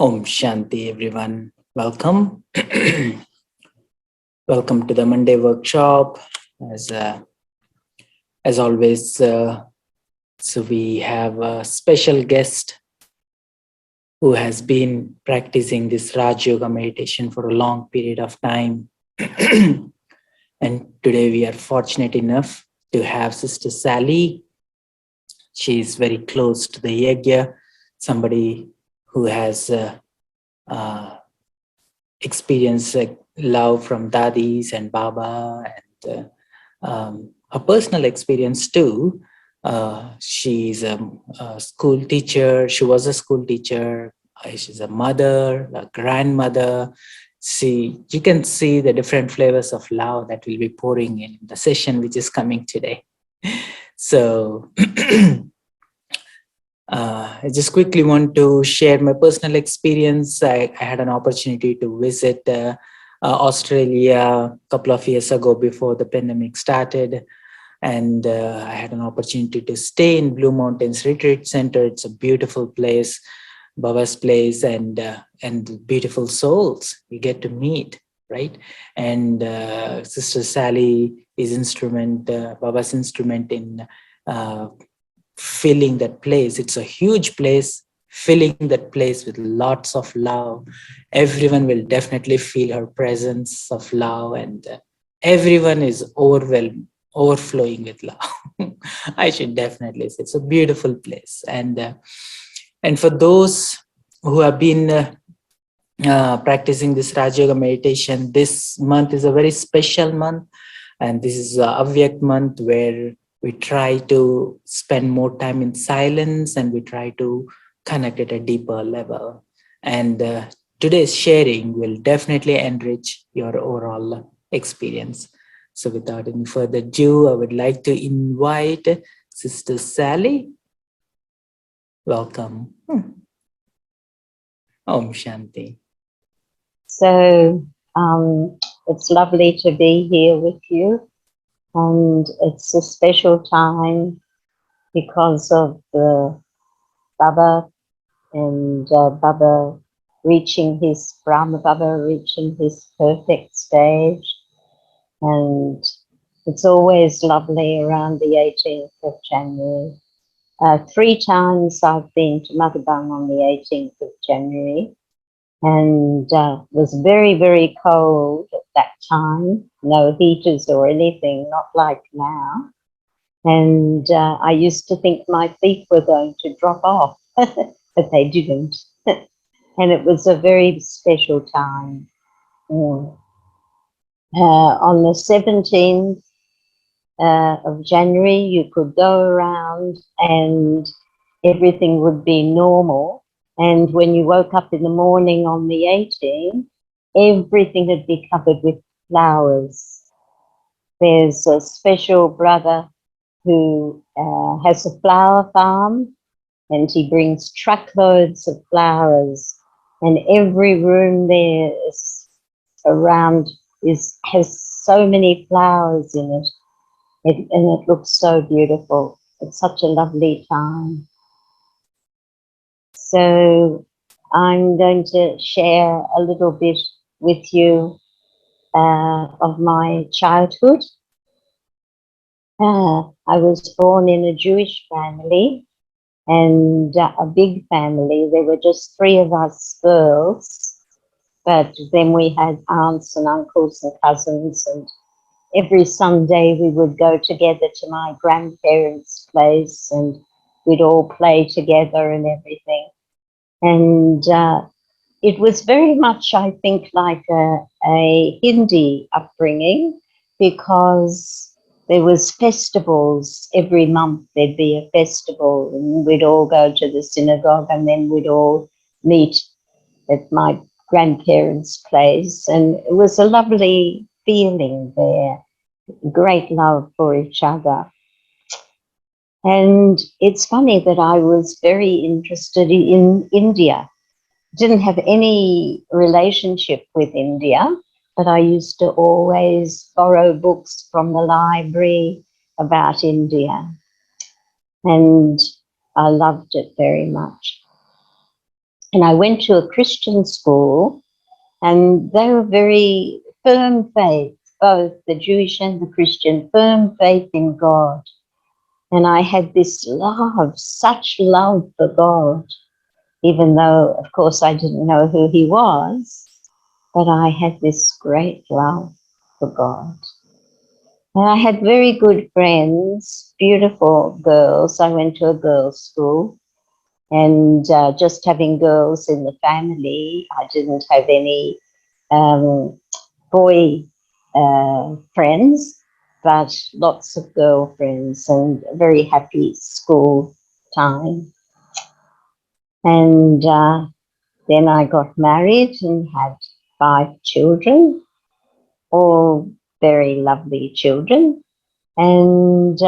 Om Shanti, everyone. Welcome. Welcome to the Monday workshop. As as always, so we have a special guest who has been practicing this Raj Yoga meditation for a long period of time. And today we are fortunate enough to have Sister Sally. She is very close to the Yajna, somebody who has uh, experienced love from dadis and Baba, and her personal experience too. She's a school teacher. She was a school teacher. She's a mother, a grandmother. See, you can see the different flavors of love that we'll be pouring in the session, which is coming today. So I just quickly want to share my personal experience. I had an opportunity to visit Australia a couple of years ago before the pandemic started. And I had an opportunity to stay in Blue Mountains Retreat Center. It's a beautiful place, Baba's place, and beautiful souls you get to meet, right? And Sister Sally is Baba's instrument in filling that place. It's a huge place, filling that place with lots of love. Everyone will definitely feel her presence of love, and everyone is overflowing with love. I should definitely say it's a beautiful place. And for those who have been practicing this Raj Yoga meditation, this month is a very special month. And this is Avyak month, where we try to spend more time in silence, and we try to connect at a deeper level. And today's sharing will definitely enrich your overall experience. So without any further ado, I would like to invite Sister Sally. Welcome. Om Shanti. So it's lovely to be here with you, and it's a special time because of the Baba and Baba reaching his Brahma Baba reaching his perfect stage, and it's always lovely around the 18th of January. 3 times I've been to Madhubang on the 18th of January. And was very, very cold at that time. No heaters or anything, not like now. And I used to think my feet were going to drop off, but they didn't. And it was a very special time. On the 17th of January, you could go around and everything would be normal. And when you woke up in the morning on the 18th, everything had been covered with flowers. There's a special brother who has a flower farm, and he brings truckloads of flowers, and every room there is around has so many flowers in it, and it looks so beautiful. It's such a lovely time. So I'm going to share a little bit with you of my childhood. I was born in a Jewish family, and a big family. There were just 3 of us girls, but then we had aunts and uncles and cousins, and every Sunday we would go together to my grandparents' place, and we'd all play together and everything. And it was very much, I think, like a Hindi upbringing, because there was festivals every month. There'd be a festival, and we'd all go to the synagogue, and then we'd all meet at my grandparents' place. And it was a lovely feeling there, great love for each other. And it's funny that I was very interested in India. Didn't have any relationship with India, but I used to always borrow books from the library about India, and I loved it very much. And I went to a Christian school, and they were very firm faith, both the Jewish and the Christian, firm faith in God. And I had this love, such love for God, even though, of course, I didn't know who he was, but I had this great love for God. And I had very good friends, beautiful girls. I went to a girls' school, and just having girls in the family, I didn't have any boy friends, but lots of girlfriends, and a very happy school time. And then I got married and had 5 children, all very lovely children. And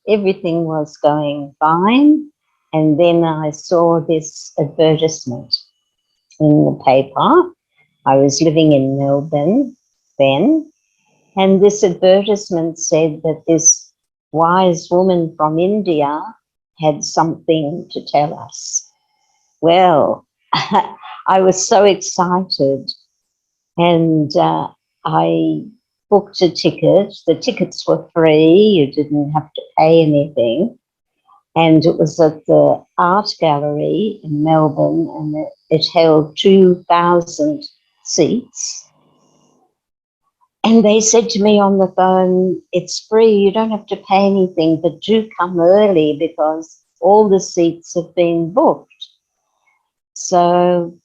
everything was going fine. And then I saw this advertisement in the paper. I was living in Melbourne then, and this advertisement said that this wise woman from India had something to tell us. Well, I was so excited, and I booked a ticket. The tickets were free, you didn't have to pay anything. And it was at the art gallery in Melbourne, and it held 2,000 seats. And they said to me on the phone, it's free, you don't have to pay anything, but do come early because all the seats have been booked. So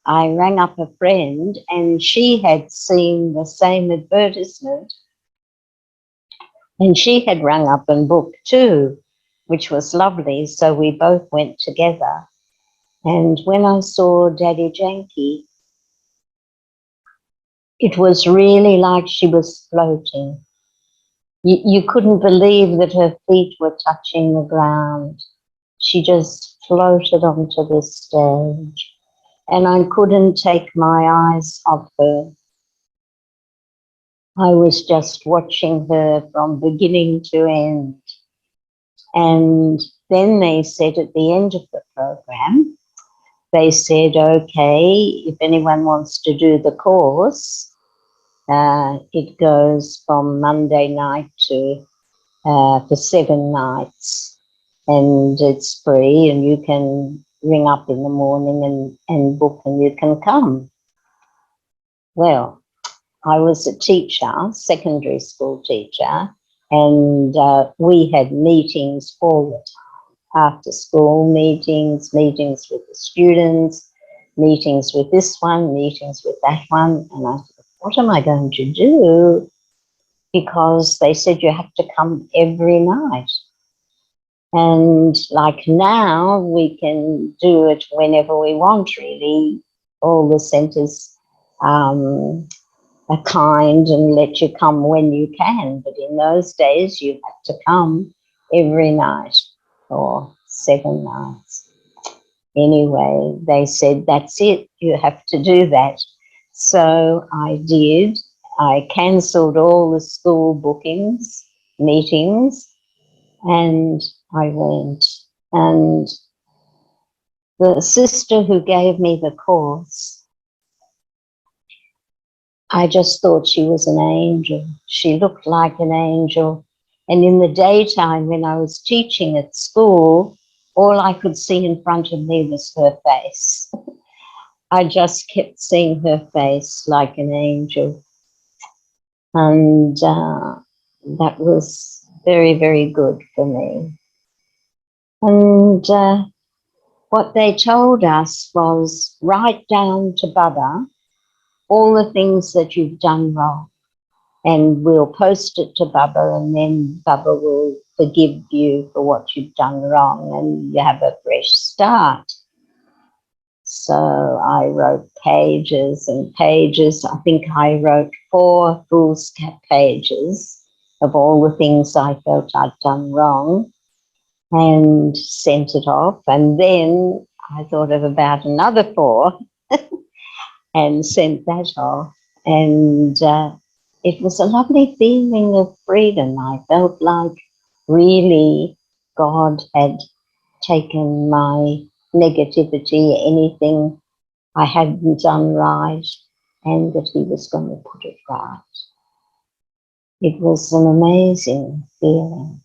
I rang up a friend, and she had seen the same advertisement, and she had rung up and booked too, which was lovely. So we both went together. And when I saw Daddy Janky, it was really like she was floating. You couldn't believe that her feet were touching the ground. She just floated onto the stage, and I couldn't take my eyes off her. I was just watching her from beginning to end. And then they said at the end of the program, they said, okay, if anyone wants to do the course, it goes from Monday night to for 7 nights, and it's free, and you can ring up in the morning and book, and you can come. Well, I was a teacher, secondary school teacher, and we had meetings all the time, after school meetings, meetings with the students, meetings with this one, meetings with that one. And I thought, what am I going to do? Because they said you have to come every night. And like now, we can do it whenever we want, really. All the centres are kind and let you come when you can. But in those days, you had to come every night or 7 nights. Anyway, they said, that's it, you have to do that. So I did. I cancelled all the school bookings, meetings, and I went. And the sister who gave me the course, I just thought she was an angel. She looked like an angel. And in the daytime, when I was teaching at school, all I could see in front of me was her face. I just kept seeing her face like an angel. And that was very, very good for me. And what they told us was, write down to Baba all the things that you've done wrong, and we'll post it to Baba, and then Baba will forgive you for what you've done wrong, and you have a fresh start. So I wrote pages and pages. I think I wrote 4 foolscap pages of all the things I felt I'd done wrong, and sent it off. And then I thought of about another 4 and sent that off. And it was a lovely feeling of freedom. I felt like really God had taken my negativity, anything I hadn't done right, and that he was going to put it right. It was an amazing feeling.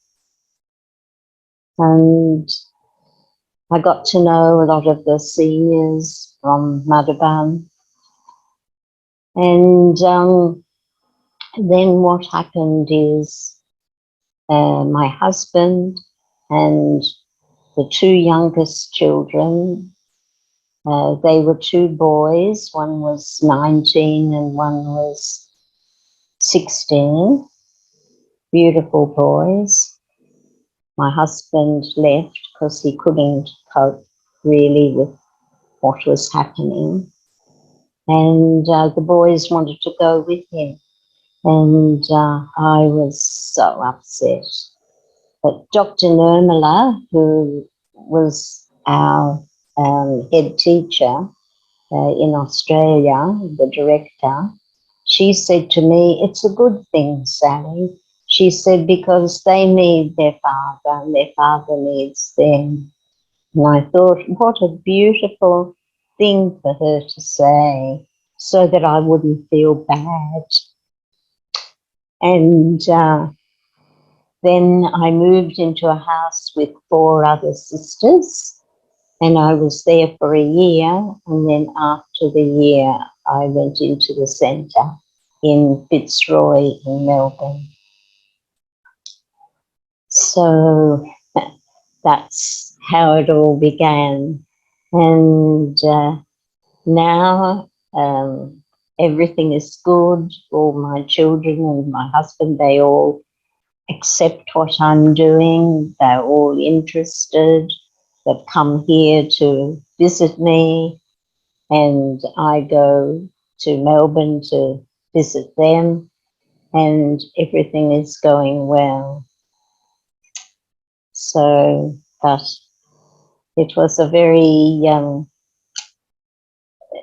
And I got to know a lot of the seniors from Madhaban. And then what happened is my husband and the two youngest children, they were two boys. One was 19 and one was 16. Beautiful boys. My husband left because he couldn't cope really with what was happening. And the boys wanted to go with him. And I was so upset. But Dr. Nirmala, who was our head teacher in Australia, the director, she said to me, "It's a good thing, Sally." She said, because they need their father and their father needs them. And I thought, what a beautiful thing for her to say, so that I wouldn't feel bad. And then I moved into a house with 4 other sisters, and I was there for a year. And then after the year, I went into the centre in Fitzroy in Melbourne. So that's how it all began. And now everything is good. All my children and my husband, they all accept what I'm doing. They're all interested. They've come here to visit me, and I go to Melbourne to visit them, and everything is going well. So, but it was a very,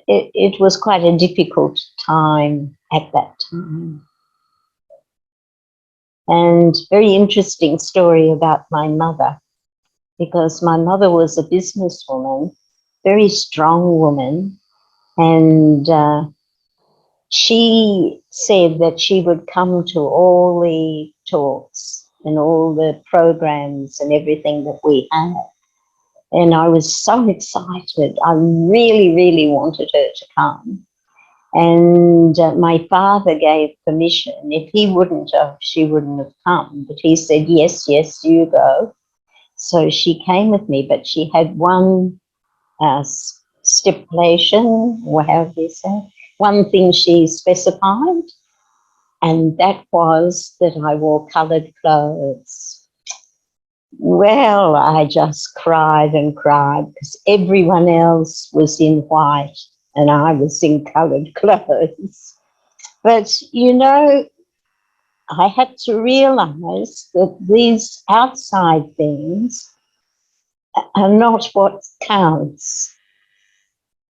it was quite a difficult time at that time. And very interesting story about my mother, because my mother was a businesswoman, very strong woman, and she said that she would come to all the talks and all the programs and everything that we had. And I was so excited. I really, really wanted her to come. And my father gave permission. If he wouldn't have, she wouldn't have come. But he said, yes, yes, you go. So she came with me, but she had one stipulation, or how do you say, one thing she specified, and that was that I wore coloured clothes. Well, I just cried and cried because everyone else was in white and I was in coloured clothes. But, you know, I had to realise that these outside things are not what counts.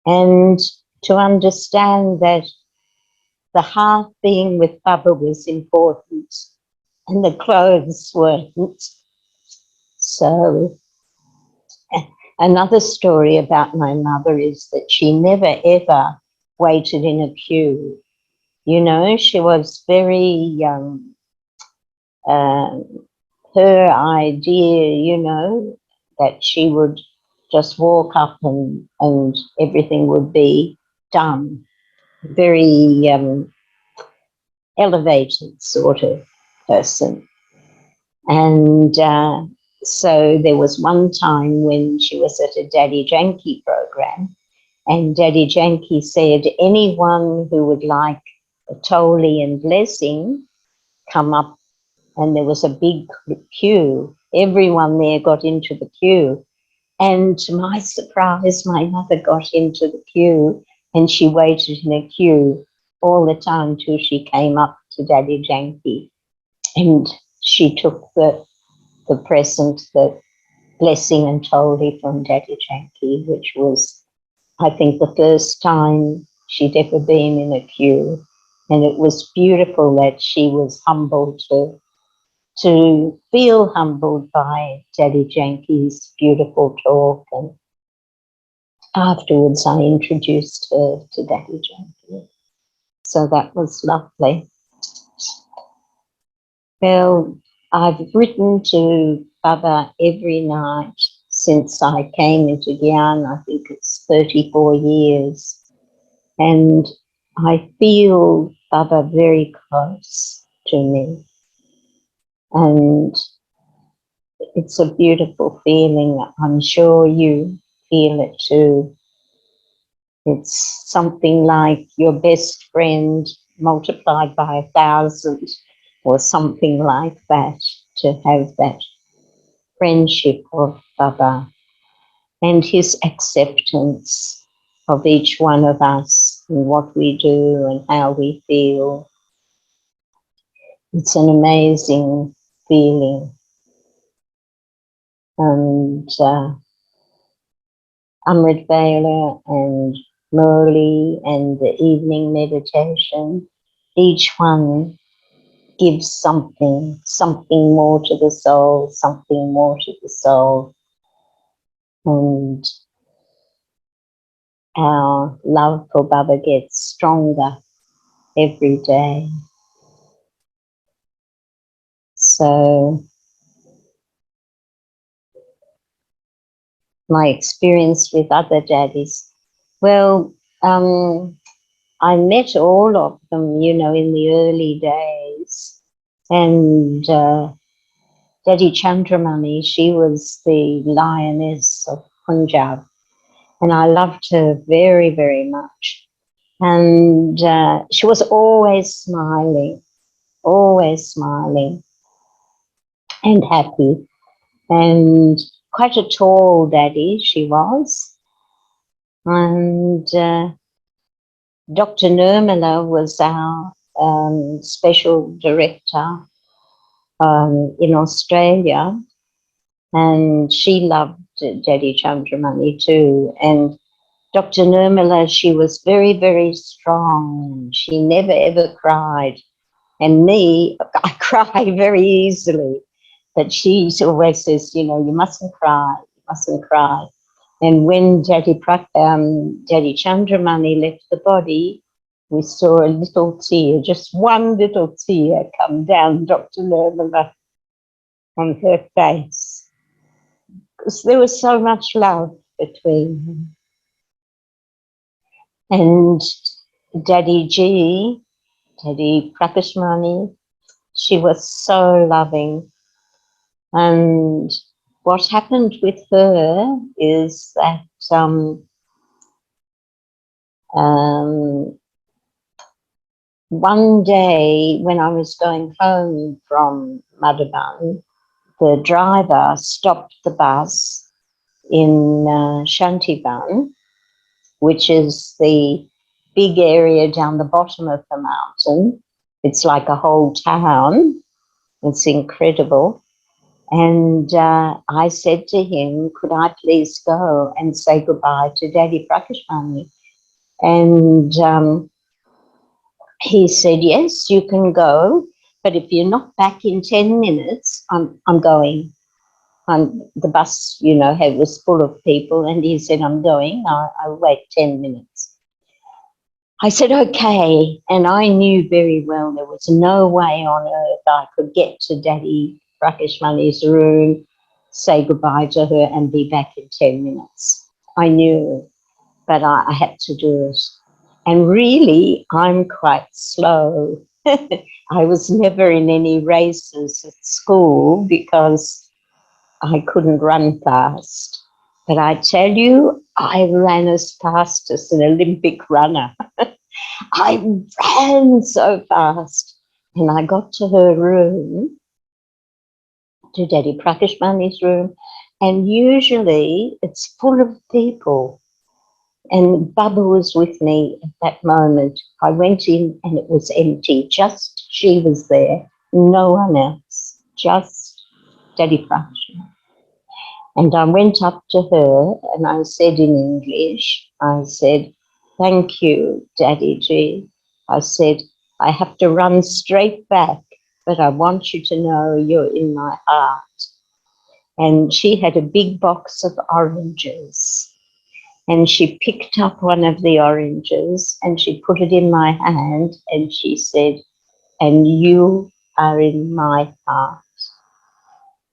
And to understand that the heart being with Baba was important and the clothes weren't. So another story about my mother is that she never ever waited in a queue. You know, she was very, her idea, you know, that she would just walk up and everything would be done. Very elevated sort of person. And so there was one time when she was at a Daddy Janki program, and Daddy Janki said, anyone who would like a toli and blessing, come up. And there was a big queue. Everyone there got into the queue. And to my surprise, my mother got into the queue, and she waited in a queue all the time till she came up to Daddy Janki. And she took the present, the blessing and toli from Daddy Janki, which was, I think, the first time she'd ever been in a queue. And it was beautiful that she was humbled to feel humbled by Daddy Janki's beautiful talk. And afterwards I introduced her to Daddy Janki. So that was lovely. Well, I've written to Baba every night since I came into Gyan. I think it's 34 years. And I feel Baba very close to me. And it's a beautiful feeling. I'm sure you feel it too. It's something like your best friend multiplied by 1,000 or something like that, to have that friendship of Baba and his acceptance of each one of us and what we do and how we feel. It's an amazing feeling. And Amrit Vela and Murli and the evening meditation, each one gives something more to the soul, something more to the soul. And our love for Baba gets stronger every day. So my experience with other daddies, well, I met all of them, you know, in the early days. And Daddy Chandramani, she was the lioness of Punjab. And I loved her very, very much. And she was always smiling and happy. And quite a tall daddy she was. And Dr. Nirmala was our special director in Australia. And she loved Daddy Chandramani too. And Dr. Nirmala, she was very, very strong. She never ever cried. And me, I cry very easily. But she always says, you know, you mustn't cry, you mustn't cry. And when Daddy Chandramani left the body, we saw a little tear, just one little tear come down Dr. Nirmala on her face. Because there was so much love between them. And Daddy G, Daddy Prakashmani, she was so loving. And what happened with her is that one day when I was going home from Madhavan, the driver stopped the bus in Shantiban, which is the big area down the bottom of the mountain. It's like a whole town. It's incredible. And I said to him, could I please go and say goodbye to Daddy Prakashmani? And he said, yes, you can go, but if you're not back in 10 minutes, I'm going. The bus, you know, was full of people, and he said, I'm going, I'll wait 10 minutes. I said, okay. And I knew very well there was no way on earth I could get to Daddy Prakashmani's room, say goodbye to her and be back in 10 minutes. I knew, but I had to do it. And really, I'm quite slow. I was never in any races at school because I couldn't run fast. But I tell you, I ran as fast as an Olympic runner. I ran so fast. And I got to her room, to Daddy Prakashmani's room, and usually it's full of people. And Baba was with me at that moment. I went in and it was empty. Just she was there, no one else, just Daddy Prakashmani. And I went up to her and I said in English, I said, thank you, Daddy G. I said, I have to run straight back, but I want you to know you're in my heart. And she had a big box of oranges. And she picked up one of the oranges and she put it in my hand and she said, "And you are in my heart."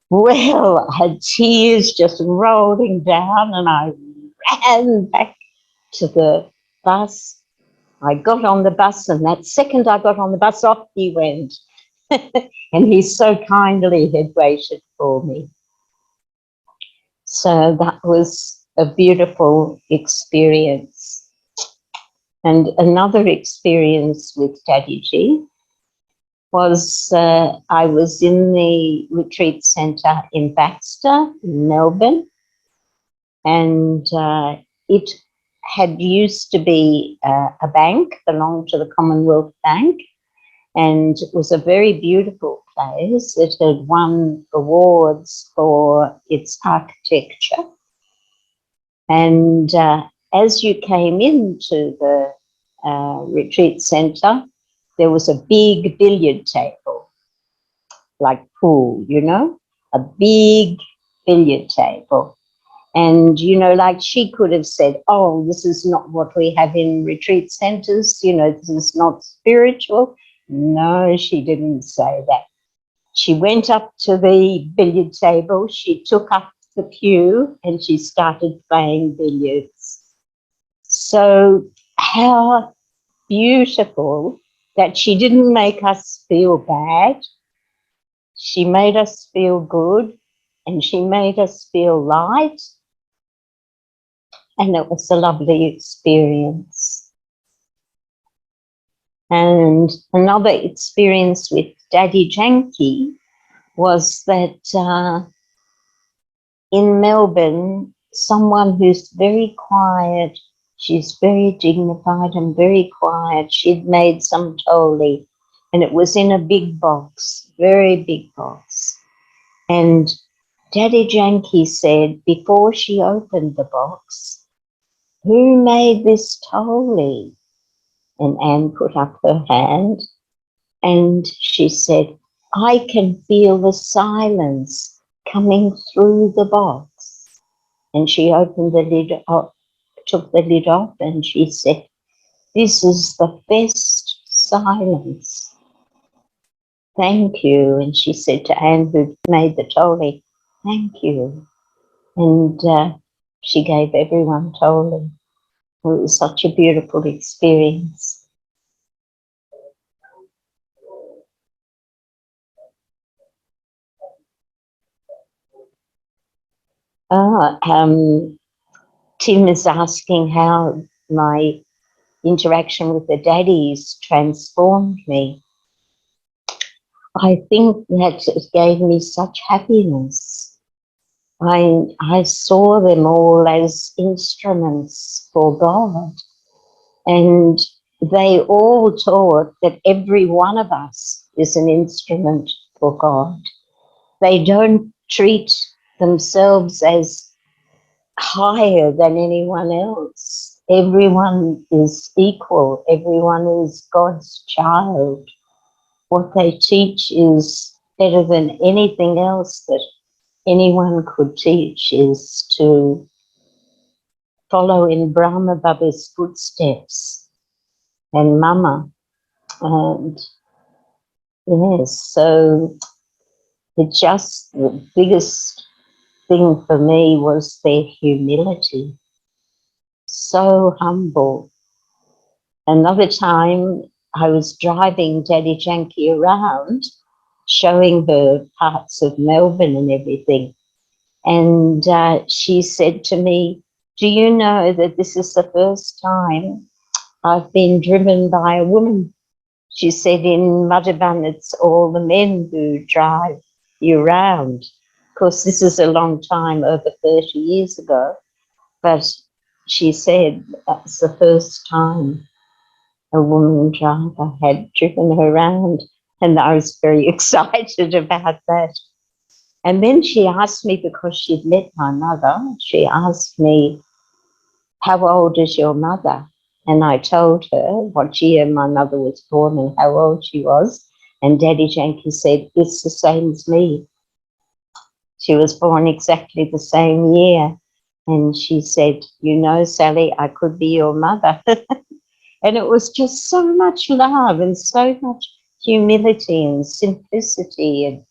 Well, her tears just rolling down and I ran back to the bus. I got on the bus and that second I got on the bus, off he went. And he so kindly had waited for me. So that was a beautiful experience. And another experience with Daddy G was I was in the retreat centre in Baxter, in Melbourne, and it had used to be a bank, belonged to the Commonwealth Bank, and it was a very beautiful place. It had won awards for its architecture. And as you came into the retreat centre, there was a big billiard table, like pool, you know, a big billiard table. And, you know, like she could have said, "Oh, this is not what we have in retreat centres, you know, this is not spiritual." No, she didn't say that. She went up to the billiard table, she took up the cue and she started playing billiards. So how beautiful that she didn't make us feel bad. She made us feel good and she made us feel light. And it was a lovely experience. And another experience with Daddy Janki was that in Melbourne, someone who's very quiet, she's very dignified and very quiet, she'd made some toli, and it was in a big box, very big box. And Daddy Janki said, before she opened the box, "Who made this toli?" And Anne put up her hand and she said, "I can feel the silence coming through the box." And she opened the lid up, took the lid off, and she said, "This is the best silence. Thank you." And she said to Anne, who made the toli, "Thank you." And she gave everyone toli. It was such a beautiful experience. Tim is asking how my interaction with the daddies transformed me. I think that it gave me such happiness. I saw them all as instruments for God, and they all taught that every one of us is an instrument for God. They don't treat themselves as higher than anyone else. Everyone is equal. Everyone is God's child. What they teach is better than anything else that anyone could teach, is to follow in Brahma Baba's footsteps and Mama. And yes, so it just, the biggest thing for me was their humility. So humble. Another time I was driving Daddy Janki around, showing her parts of Melbourne and everything. And she said to me, "Do you know that this is the first time I've been driven by a woman?" She said, "In Madhavan, it's all the men who drive you around." Of course, this is a long time, over 30 years ago. But she said that's the first time a woman driver had driven her around, and I was very excited about that. And then she asked me, because she'd met my mother, she asked me, "How old is your mother?" And I told her what year my mother was born and how old she was. And Daddy Janki said, "It's the same as me. She was born exactly the same year." And she said, you know, Sally, I could be your mother. And it was just so much love and so much humility and simplicity and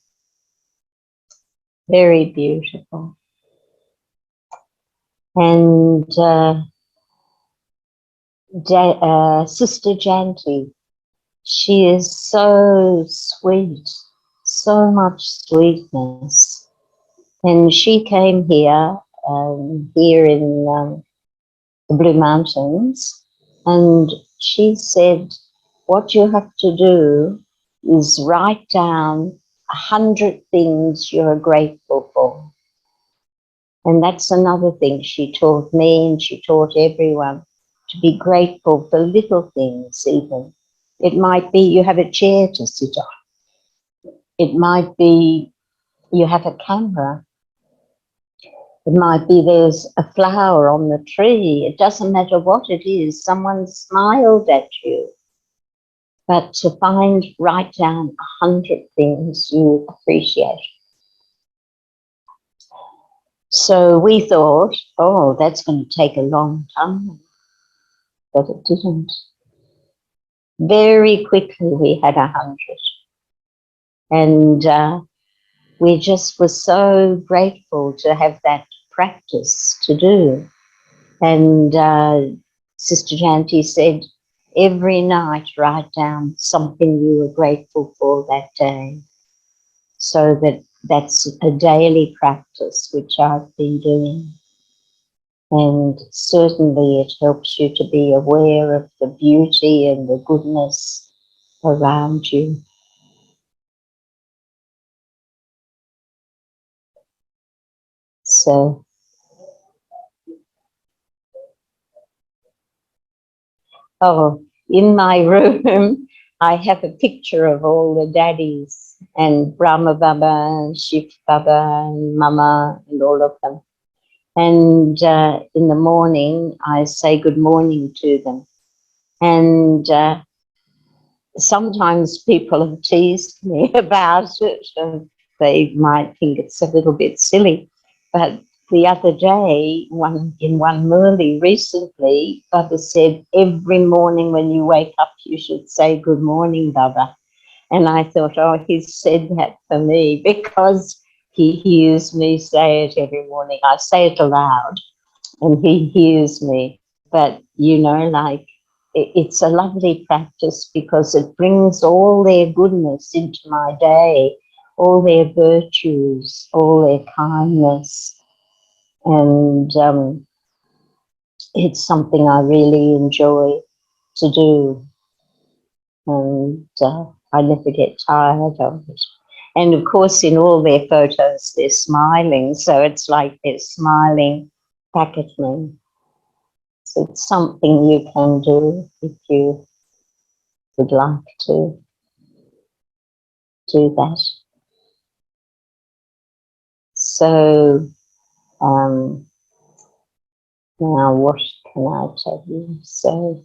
very beautiful. And Sister Janti, she is so sweet, so much sweetness. And she came here, here in the Blue Mountains, and she said, what you have to do is write down 100 things you're grateful for. And that's another thing she taught me and she taught everyone, to be grateful for little things even. It might be you have a chair to sit on. It might be you have a camera. It might be there's a flower on the tree. It doesn't matter what it is. Someone smiled at you. But to write down 100 things you appreciate. So we thought, oh, that's going to take a long time. But it didn't. Very quickly we had 100. And we just were so grateful to have that practice to do. And Sister Janti said, every night write down something you were grateful for that day. So that's a daily practice, which I've been doing. And certainly it helps you to be aware of the beauty and the goodness around you. So, oh, in my room, I have a picture of all the daddies and Brahma Baba and Shiv Baba and Mama and all of them. And in the morning, I say good morning to them. And sometimes people have teased me about it, and they might think it's a little bit silly. But the other day, in one Murli recently, Baba said, every morning when you wake up, you should say good morning, Baba. And I thought, oh, he said that for me because he hears me say it every morning. I say it aloud and he hears me. But, you know, like, it's a lovely practice because it brings all their goodness into my day, all their virtues, all their kindness. And it's something I really enjoy to do. And I never get tired of it. And of course, in all their photos, they're smiling. So it's like they're smiling back at me. So it's something you can do if you would like to do that. So now what can I tell you? So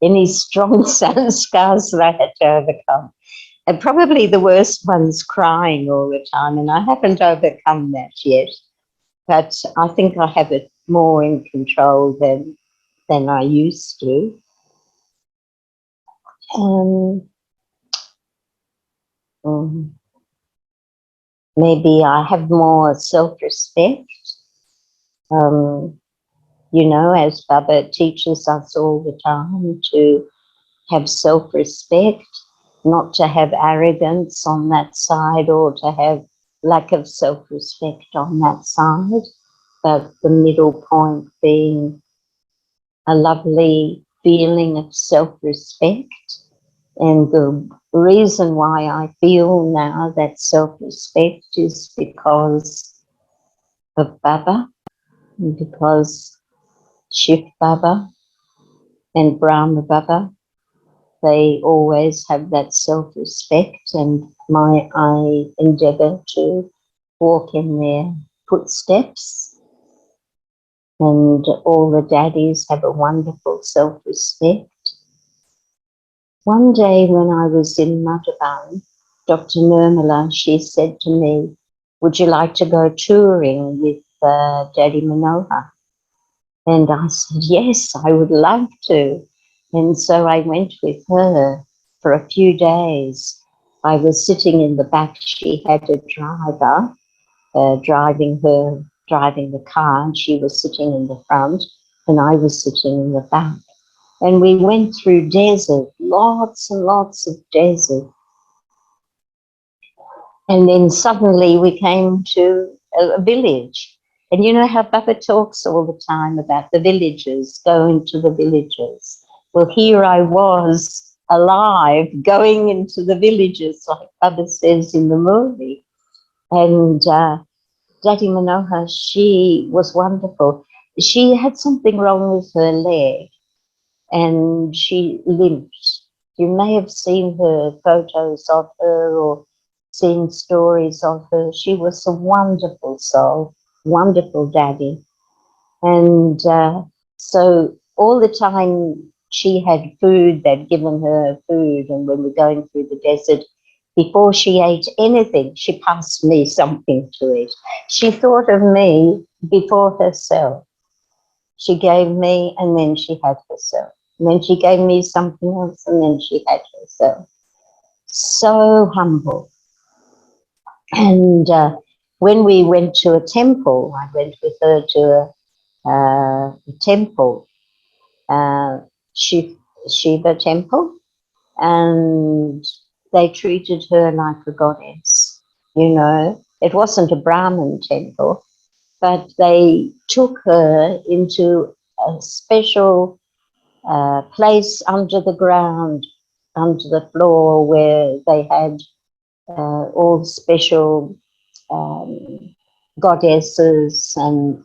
any strong sanskars that I had to overcome. And probably the worst one's crying all the time, and I haven't overcome that yet. But I think I have it more in control than I used to. Maybe I have more self-respect. You know, as Baba teaches us all the time, to have self-respect, not to have arrogance on that side or to have lack of self-respect on that side, but the middle point being a lovely feeling of self-respect. And the reason why I feel now that self-respect is because of Baba, because Shiv Baba and Brahma Baba, they always have that self-respect, and I endeavour to walk in their footsteps. And all the daddies have a wonderful self-respect. One day when I was in Madhavan, Dr. Nirmala, she said to me, would you like to go touring with Daddy Manohar? And I said, yes, I would love to. And so I went with her for a few days. I was sitting in the back. She had a driver driving the car, and she was sitting in the front, and I was sitting in the back. And we went through desert, lots and lots of desert. And then suddenly we came to a village. And you know how Baba talks all the time about the villages, going to the villages. Well, here I was alive, going into the villages, like Baba says in the movie. And Daddy Manohar, she was wonderful. She had something wrong with her leg and she limped. You may have seen her photos of her or seen stories of her. She was a wonderful soul, wonderful daddy. And so all the time she had food, they'd given her food, and when we're going through the desert, before she ate anything, she passed me something to eat. She thought of me before herself. She gave me, and then she had herself. And then she gave me something else, and then she had herself. So humble. And when we went to a temple, I went with her to a temple, uh, Shiva temple, and they treated her like a goddess. You know, it wasn't a Brahmin temple, but they took her into a special place under the ground, under the floor, where they had all special um, goddesses and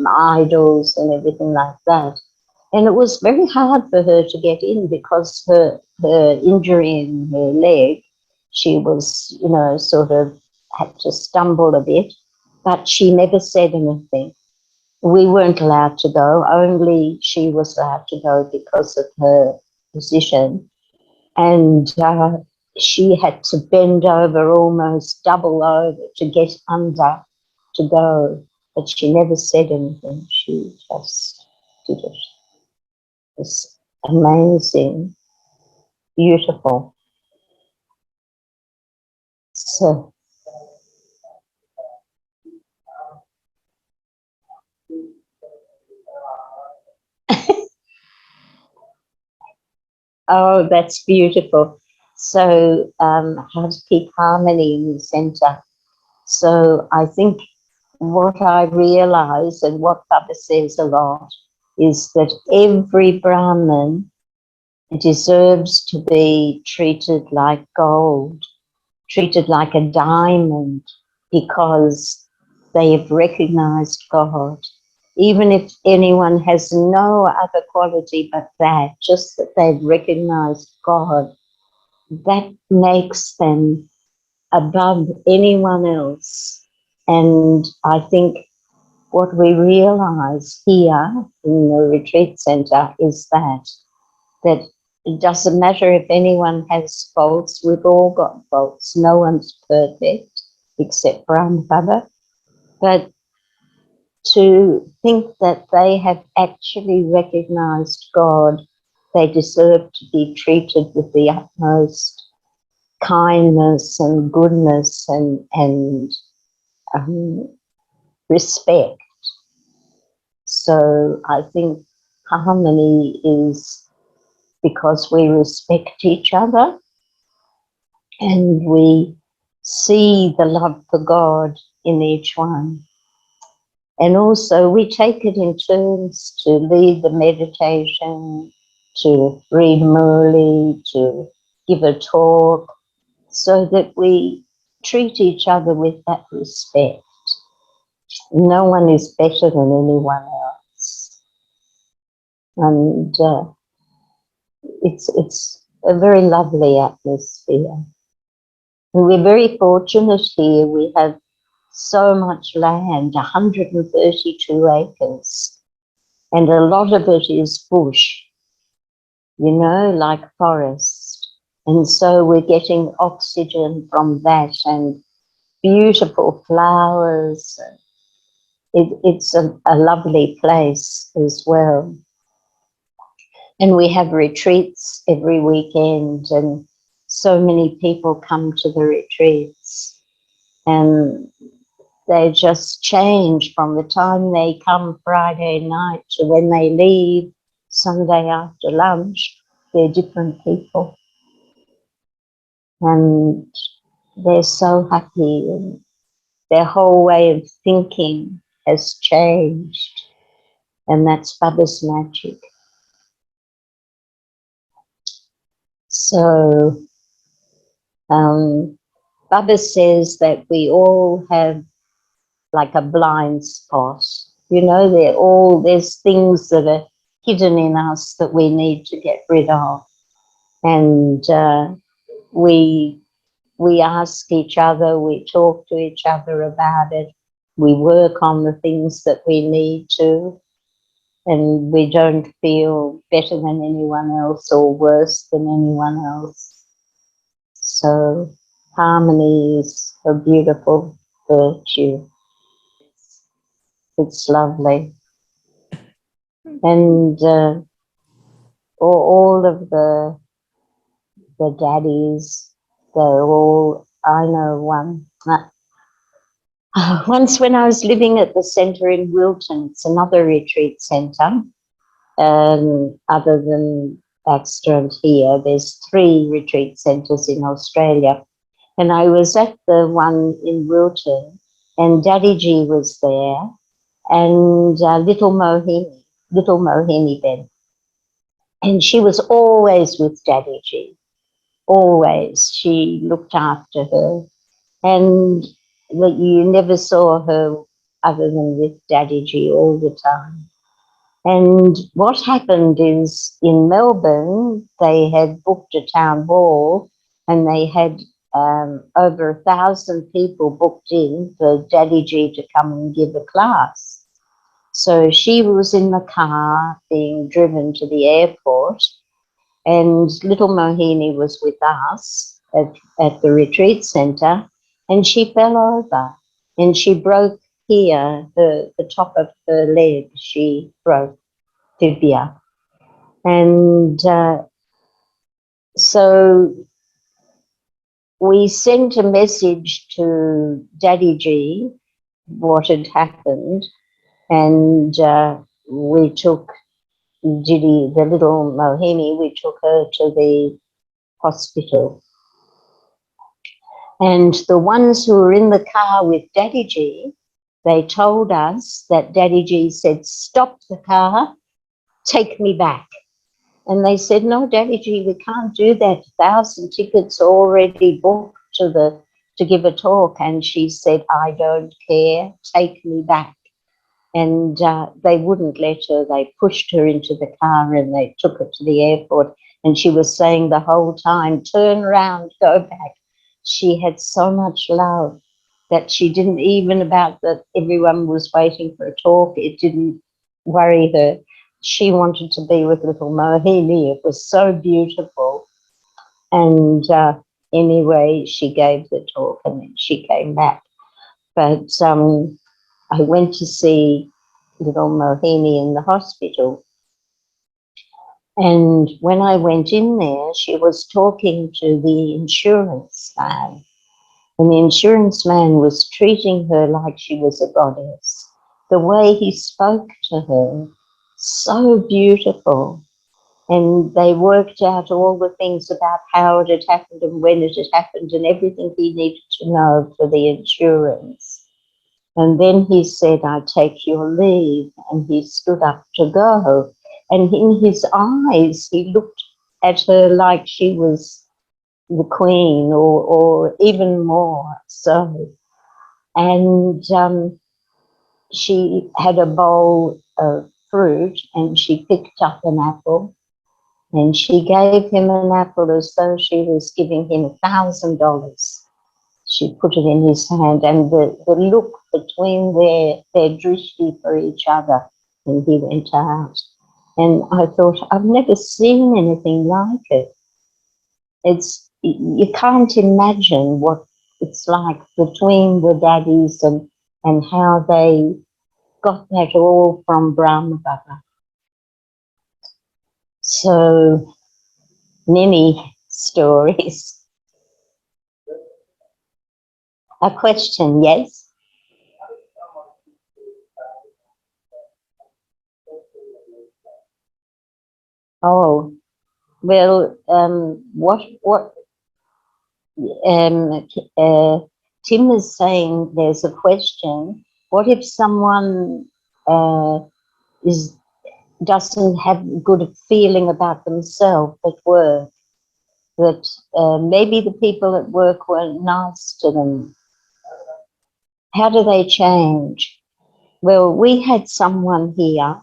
idols and everything like that. And it was very hard for her to get in because her injury in her leg, she was, you know, sort of had to stumble a bit, but she never said anything. We weren't allowed to go, only she was allowed to go because of her position. And she had to bend over, almost double over, to get under to go. But she never said anything. She just did it. It was amazing, beautiful. So, oh, that's beautiful. So, how to keep harmony in the center. So, I think what I realize and what Baba says a lot is that every Brahmin deserves to be treated like gold, treated like a diamond, because they have recognized God. Even if anyone has no other quality but that, just that they've recognized God, that makes them above anyone else. And I think what we realize here in the retreat center is that it doesn't matter if anyone has faults, we've all got faults. No one's perfect except Brahma Baba. But to think that they have actually recognized God, they deserve to be treated with the utmost kindness and goodness and respect. So I think harmony is because we respect each other and we see the love for God in each one. And also we take it in turns to lead the meditation, to read Murli, to give a talk, so that we treat each other with that respect. No one is better than anyone else. And it's a very lovely atmosphere. And we're very fortunate here. We have so much land, 132 acres, and a lot of it is bush, you know, like forest. And so we're getting oxygen from that and beautiful flowers. It's a lovely place as well. And we have retreats every weekend, and so many people come to the retreats. And they just change from the time they come Friday night to when they leave Sunday after lunch. They're different people. And they're so happy, and their whole way of thinking has changed. And that's Baba's magic. So Baba says that we all have like a blind spot. You know, there's things that are hidden in us that we need to get rid of. And we ask each other, we talk to each other about it, we work on the things that we need to, and we don't feel better than anyone else or worse than anyone else. So harmony is a beautiful virtue. It's lovely. And all of the daddies, they're all, I know one. Once when I was living at the centre in Wilton, it's another retreat centre, other than Baxter and here, there's 3 retreat centres in Australia. And I was at the one in Wilton, and Daddy G was there, and little Mohini Ben. And she was always with Daddy G, always. She looked after her. And that you never saw her other than with Daddy G all the time. And what happened is in Melbourne, they had booked a town hall, and they had over 1,000 people booked in for Daddy G to come and give a class. So she was in the car being driven to the airport, and little Mohini was with us at the retreat centre, and she fell over and she broke here, the top of her leg, she broke, tibia. And so we sent a message to Daddy G, what had happened, and we took Diddy, the little Mohini, we took her to the hospital. And the ones who were in the car with Daddy G, they told us that Daddy G said, "Stop the car, take me back." And they said, "No, Daddy G, we can't do that. 1,000 tickets already booked to give a talk." And she said, "I don't care, take me back." And they wouldn't let her. They pushed her into the car and they took her to the airport. And she was saying the whole time, "Turn around, go back." She had so much love that she didn't even about that everyone was waiting for a talk. It didn't worry her. She wanted to be with little Mohini. It was so beautiful. And anyway, she gave the talk and then she came back. But I went to see little Mohini in the hospital. And when I went in there, she was talking to the insurance man. And the insurance man was treating her like she was a goddess. The way he spoke to her, so beautiful. And they worked out all the things about how it had happened and when it had happened and everything he needed to know for the insurance. And then he said, "I take your leave." And he stood up to go. And in his eyes, he looked at her like she was the queen or even more so. And she had a bowl of fruit and she picked up an apple and she gave him an apple as though she was giving him $1,000. She put it in his hand, and the look between their drishti for each other, and he went out. And I thought, I've never seen anything like it. you can't imagine what it's like between the daddies and how they got that all from Brahma Baba. So many stories. A question, yes? Oh, well, what um, uh, Tim is saying there's a question. What if someone is doesn't have a good feeling about themselves at work? That maybe the people at work weren't nice to them. How do they change? Well, we had someone here,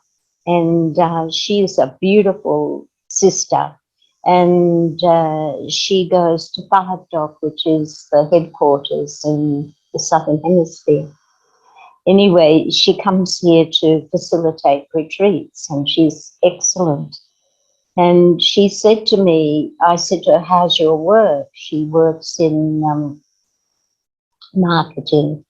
and she is a beautiful sister, and she goes to Dock, which is the headquarters in the Southern Hemisphere. Anyway, she comes here to facilitate retreats, and she's excellent. And she said to me, I said to her, how's your work? She works in marketing.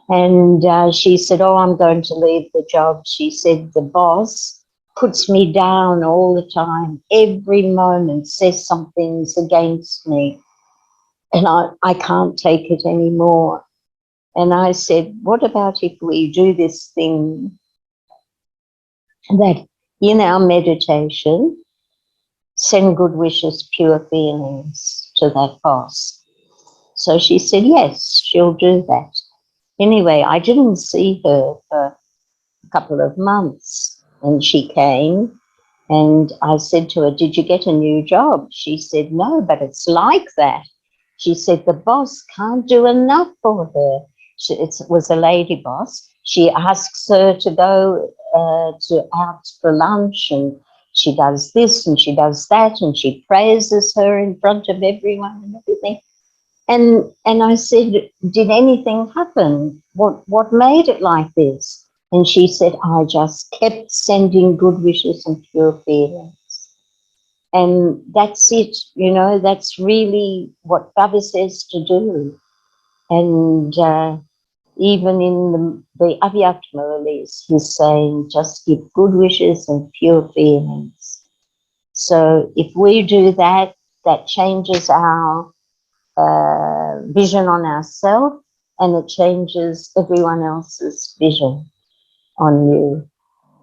And she said, oh, I'm going to leave the job. She said, the boss puts me down all the time, every moment says something's against me, and I can't take it anymore. And I said, what about if we do this thing that in our meditation, send good wishes, pure feelings to that boss? So she said, yes, she'll do that. Anyway, I didn't see her for a couple of months, and she came, and I said to her, did you get a new job? She said, no, but it's like that. She said, the boss can't do enough for her. It was a lady boss. She asks her to go out for lunch, and she does this and she does that, and she praises her in front of everyone and everything. And I said, did anything happen? What made it like this? And she said, I just kept sending good wishes and pure feelings. And that's it, you know, that's really what Baba says to do. And even in the Avyakta release, he's saying, just give good wishes and pure feelings. So if we do that, that changes our vision on ourselves, and it changes everyone else's vision on you.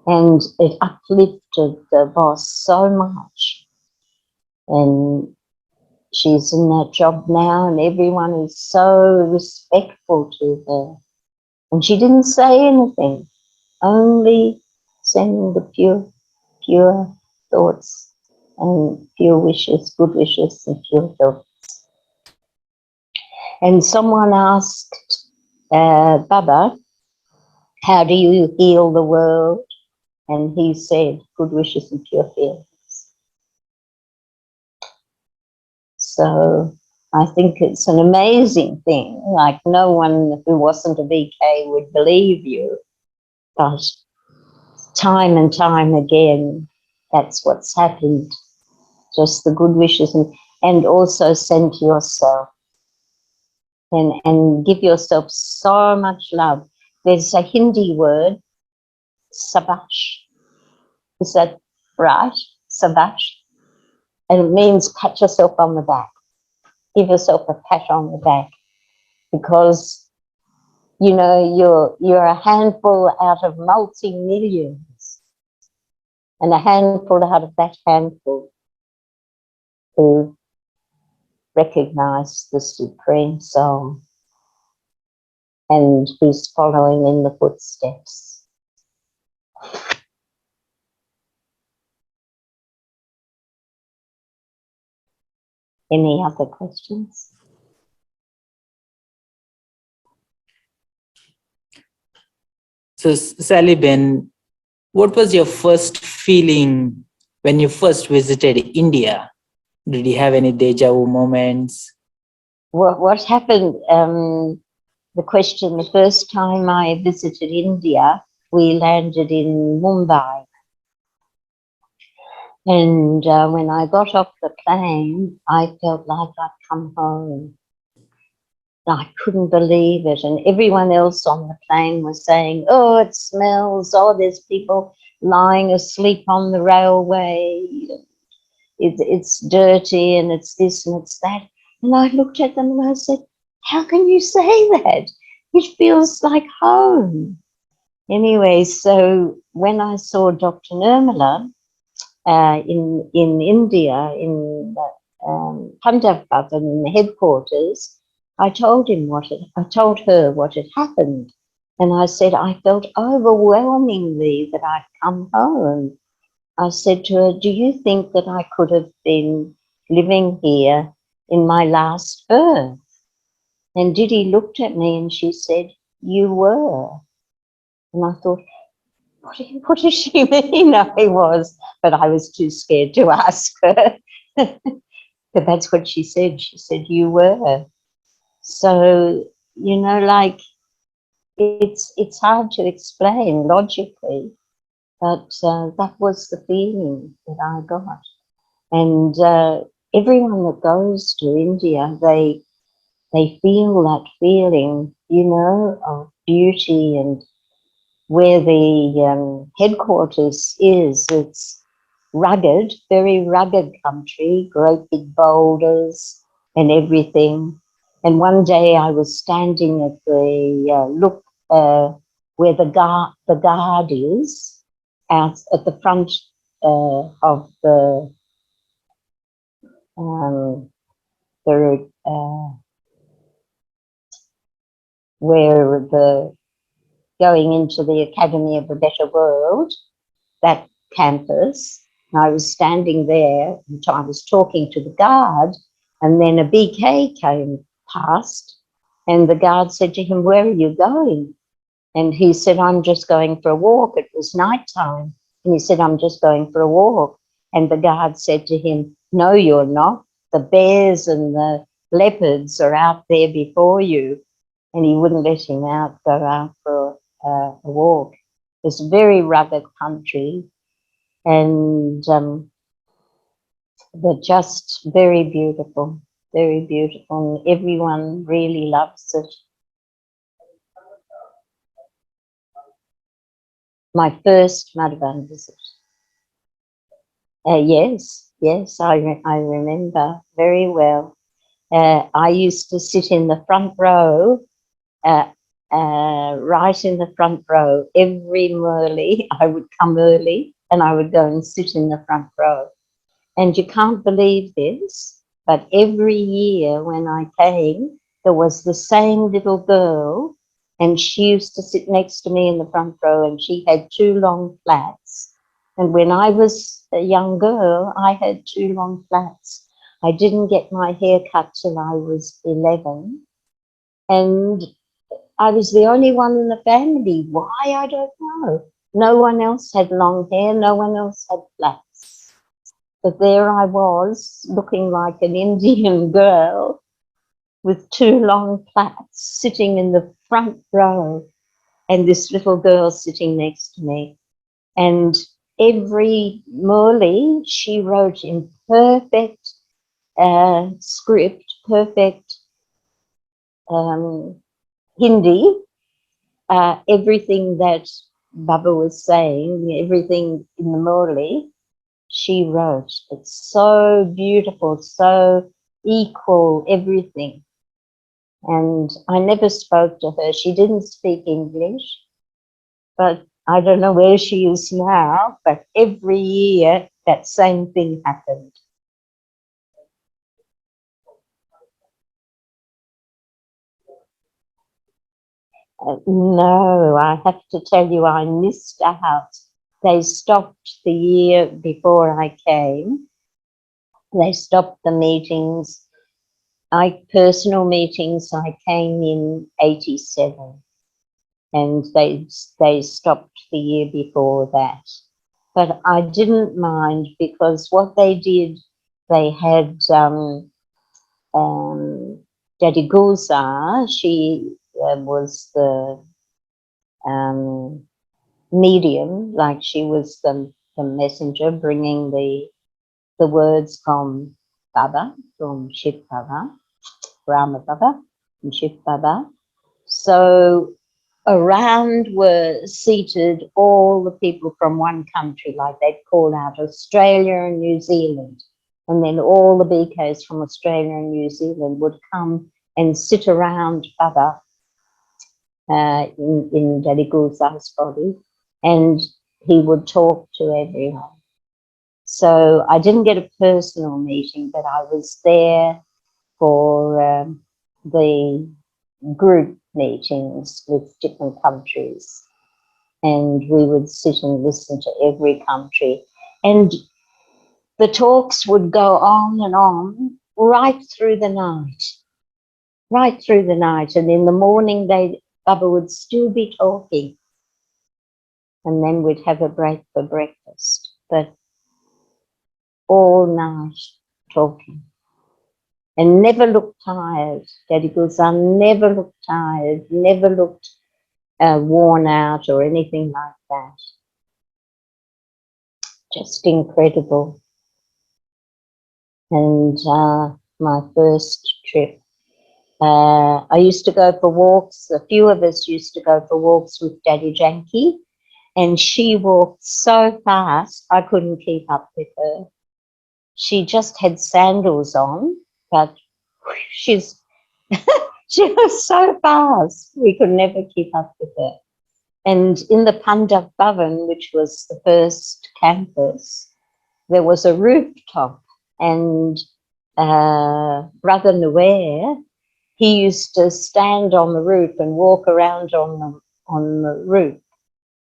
And it uplifted the boss so much. And she's in that job now, and everyone is so respectful to her. And she didn't say anything, only sending the pure thoughts and pure wishes, good wishes and pure thoughts. And someone asked Baba, how do you heal the world? And he said, good wishes and pure feelings. So I think it's an amazing thing. Like, no one who wasn't a VK would believe you. But time and time again, that's what's happened. Just the good wishes, and also send to yourself. And give yourself so much love. There's a Hindi word, sabash. Is that right? Sabash. And it means pat yourself on the back. Give yourself a pat on the back, because you know you're a handful out of multi-millions, and a handful out of that handful who recognize the Supreme Soul and who's following in the footsteps. Any other questions? So, Sally Ben, what was your first feeling when you first visited India? Did you have any deja vu moments? What happened? The question, the first time I visited India, we landed in Mumbai. And when I got off the plane, I felt like I'd come home. I couldn't believe it. And everyone else on the plane was saying, oh, it smells. Oh, there's people lying asleep on the railway. It's dirty and it's this and it's that. And I looked at them and I said, how can you say that? It feels like home. Anyway, so when I saw Dr. Nirmala in India, in Pandavath, in the headquarters, I told her what had happened. And I said, I felt overwhelmingly that I'd come home. I said to her, do you think that I could have been living here in my last birth? And Didi looked at me and she said, you were. And I thought, what does she mean I was? But I was too scared to ask her. But that's what she said. She said, you were. So, you know, like, it's hard to explain logically, but that was the feeling that I got. And everyone that goes to India, they feel that feeling, you know, of beauty. And where the headquarters is, it's rugged, very rugged country, great big boulders and everything. And one day I was standing at the where the guard is, out at the front of um, the where the going into the Academy of a Better World, that campus. And I was standing there and I was talking to the guard, and then a BK came past, and the guard said to him, where are you going? And he said, I'm just going for a walk. It was nighttime. And he said, I'm just going for a walk. And the guard said to him, no, you're not. The bears and the leopards are out there before you. And he wouldn't let him go out for a walk. It's a very rugged country, and they're just very beautiful, very beautiful. And everyone really loves it. My first Madhavan visit. Yes, I remember very well. I used to sit in the front row, uh, right in the front row. Every Murli, I would come early and I would go and sit in the front row. And you can't believe this, but every year when I came, there was the same little girl, and she used to sit next to me in the front row, and she had two long flats. And when I was a young girl, I had two long flats. I didn't get my hair cut till I was 11. And I was the only one in the family. Why, I don't know. No one else had long hair. No one else had flats. But there I was, looking like an Indian girl with two long plaits, sitting in the front row, and this little girl sitting next to me. And every Murli, she wrote in perfect script, perfect Hindi, everything that Baba was saying, everything in the Murli, she wrote. It's so beautiful, so equal, everything. And I never spoke to her. She didn't speak English, but I don't know where she is now, but every year that same thing happened. No, I have to tell you, I missed out. They stopped the year before I came. They stopped the meetings. Personal meetings, I came in 87, and they stopped the year before that. But I didn't mind, because what they did, they had Daddy Gulzar, she was the medium, like she was the messenger bringing the the words from Baba, from Shiv Baba, Brahma Baba, and Shiv Baba. So around were seated all the people from one country, like they'd call out Australia and New Zealand. And then all the BKs from Australia and New Zealand would come and sit around Baba in Daddy Gulzar's body, and he would talk to everyone. So I didn't get a personal meeting, but I was there for the group meetings with different countries. And we would sit and listen to every country. And the talks would go on and on right through the night, right through the night. And in the morning, Baba would still be talking. And then we'd have a break for breakfast. But all night talking. And never looked tired. Daddy Gulzar never looked tired, never looked worn out or anything like that. Just incredible. And my first trip, I used to go for walks. A few of us used to go for walks with Daddy Janki, and she walked so fast I couldn't keep up with her. She just had sandals on, but she was so fast we could never keep up with her. And in the Pandak Bhavan, which was the first campus, there was a rooftop, and Brother Nuer, he used to stand on the roof and walk around on the roof.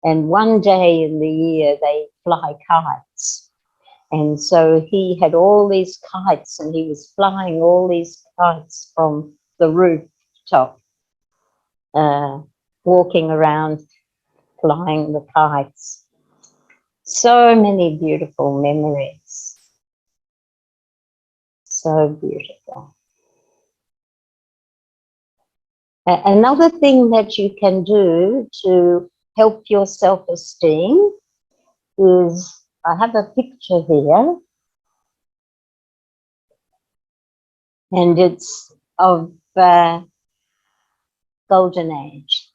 And one day in the year, they fly kites. And so he had all these kites, and he was flying all these kites from the rooftop, walking around, flying the kites. So many beautiful memories. So beautiful. Another thing that you can do to help your self-esteem is, I have a picture here, and it's of Golden Age.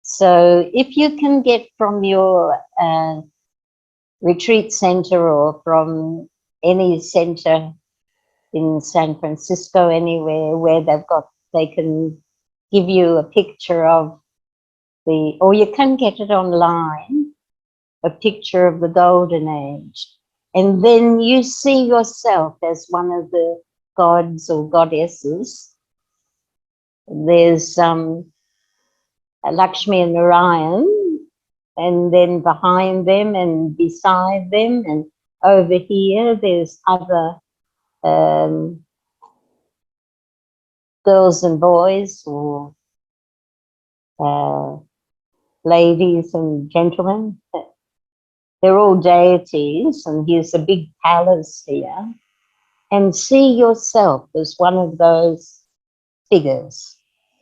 So if you can get from your retreat center or from any center in San Francisco, anywhere where they can give you a picture of or you can get it online, a picture of the Golden Age. And then you see yourself as one of the gods or goddesses. There's Lakshmi and Narayan, and then behind them and beside them and over here, there's other girls and boys, or ladies and gentlemen. They're all deities, and here's a big palace here. And see yourself as one of those figures,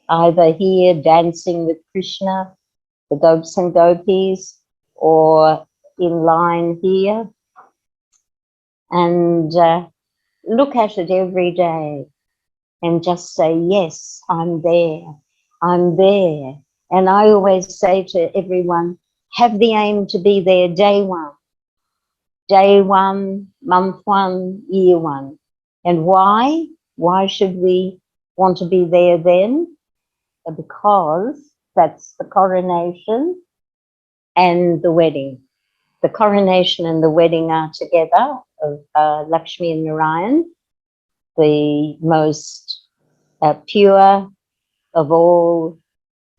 either here dancing with Krishna, the gopis and gopis, or in line here. And look at it every day and just say, yes, I'm there, I'm there. And I always say to everyone, have the aim to be there day one, month one, year one. And why? Why should we want to be there then? Because that's the coronation and the wedding. The coronation and the wedding are together of Lakshmi and Narayan, the most pure of all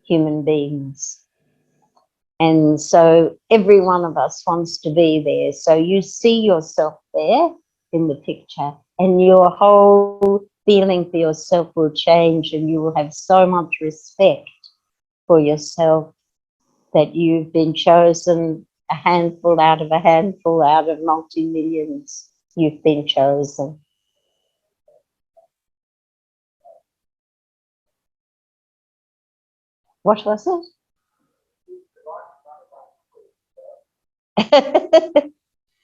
human beings. And so every one of us wants to be there. So you see yourself there in the picture, and your whole feeling for yourself will change, and you will have so much respect for yourself that you've been chosen, a handful out of multi-millions. You've been chosen. What was it?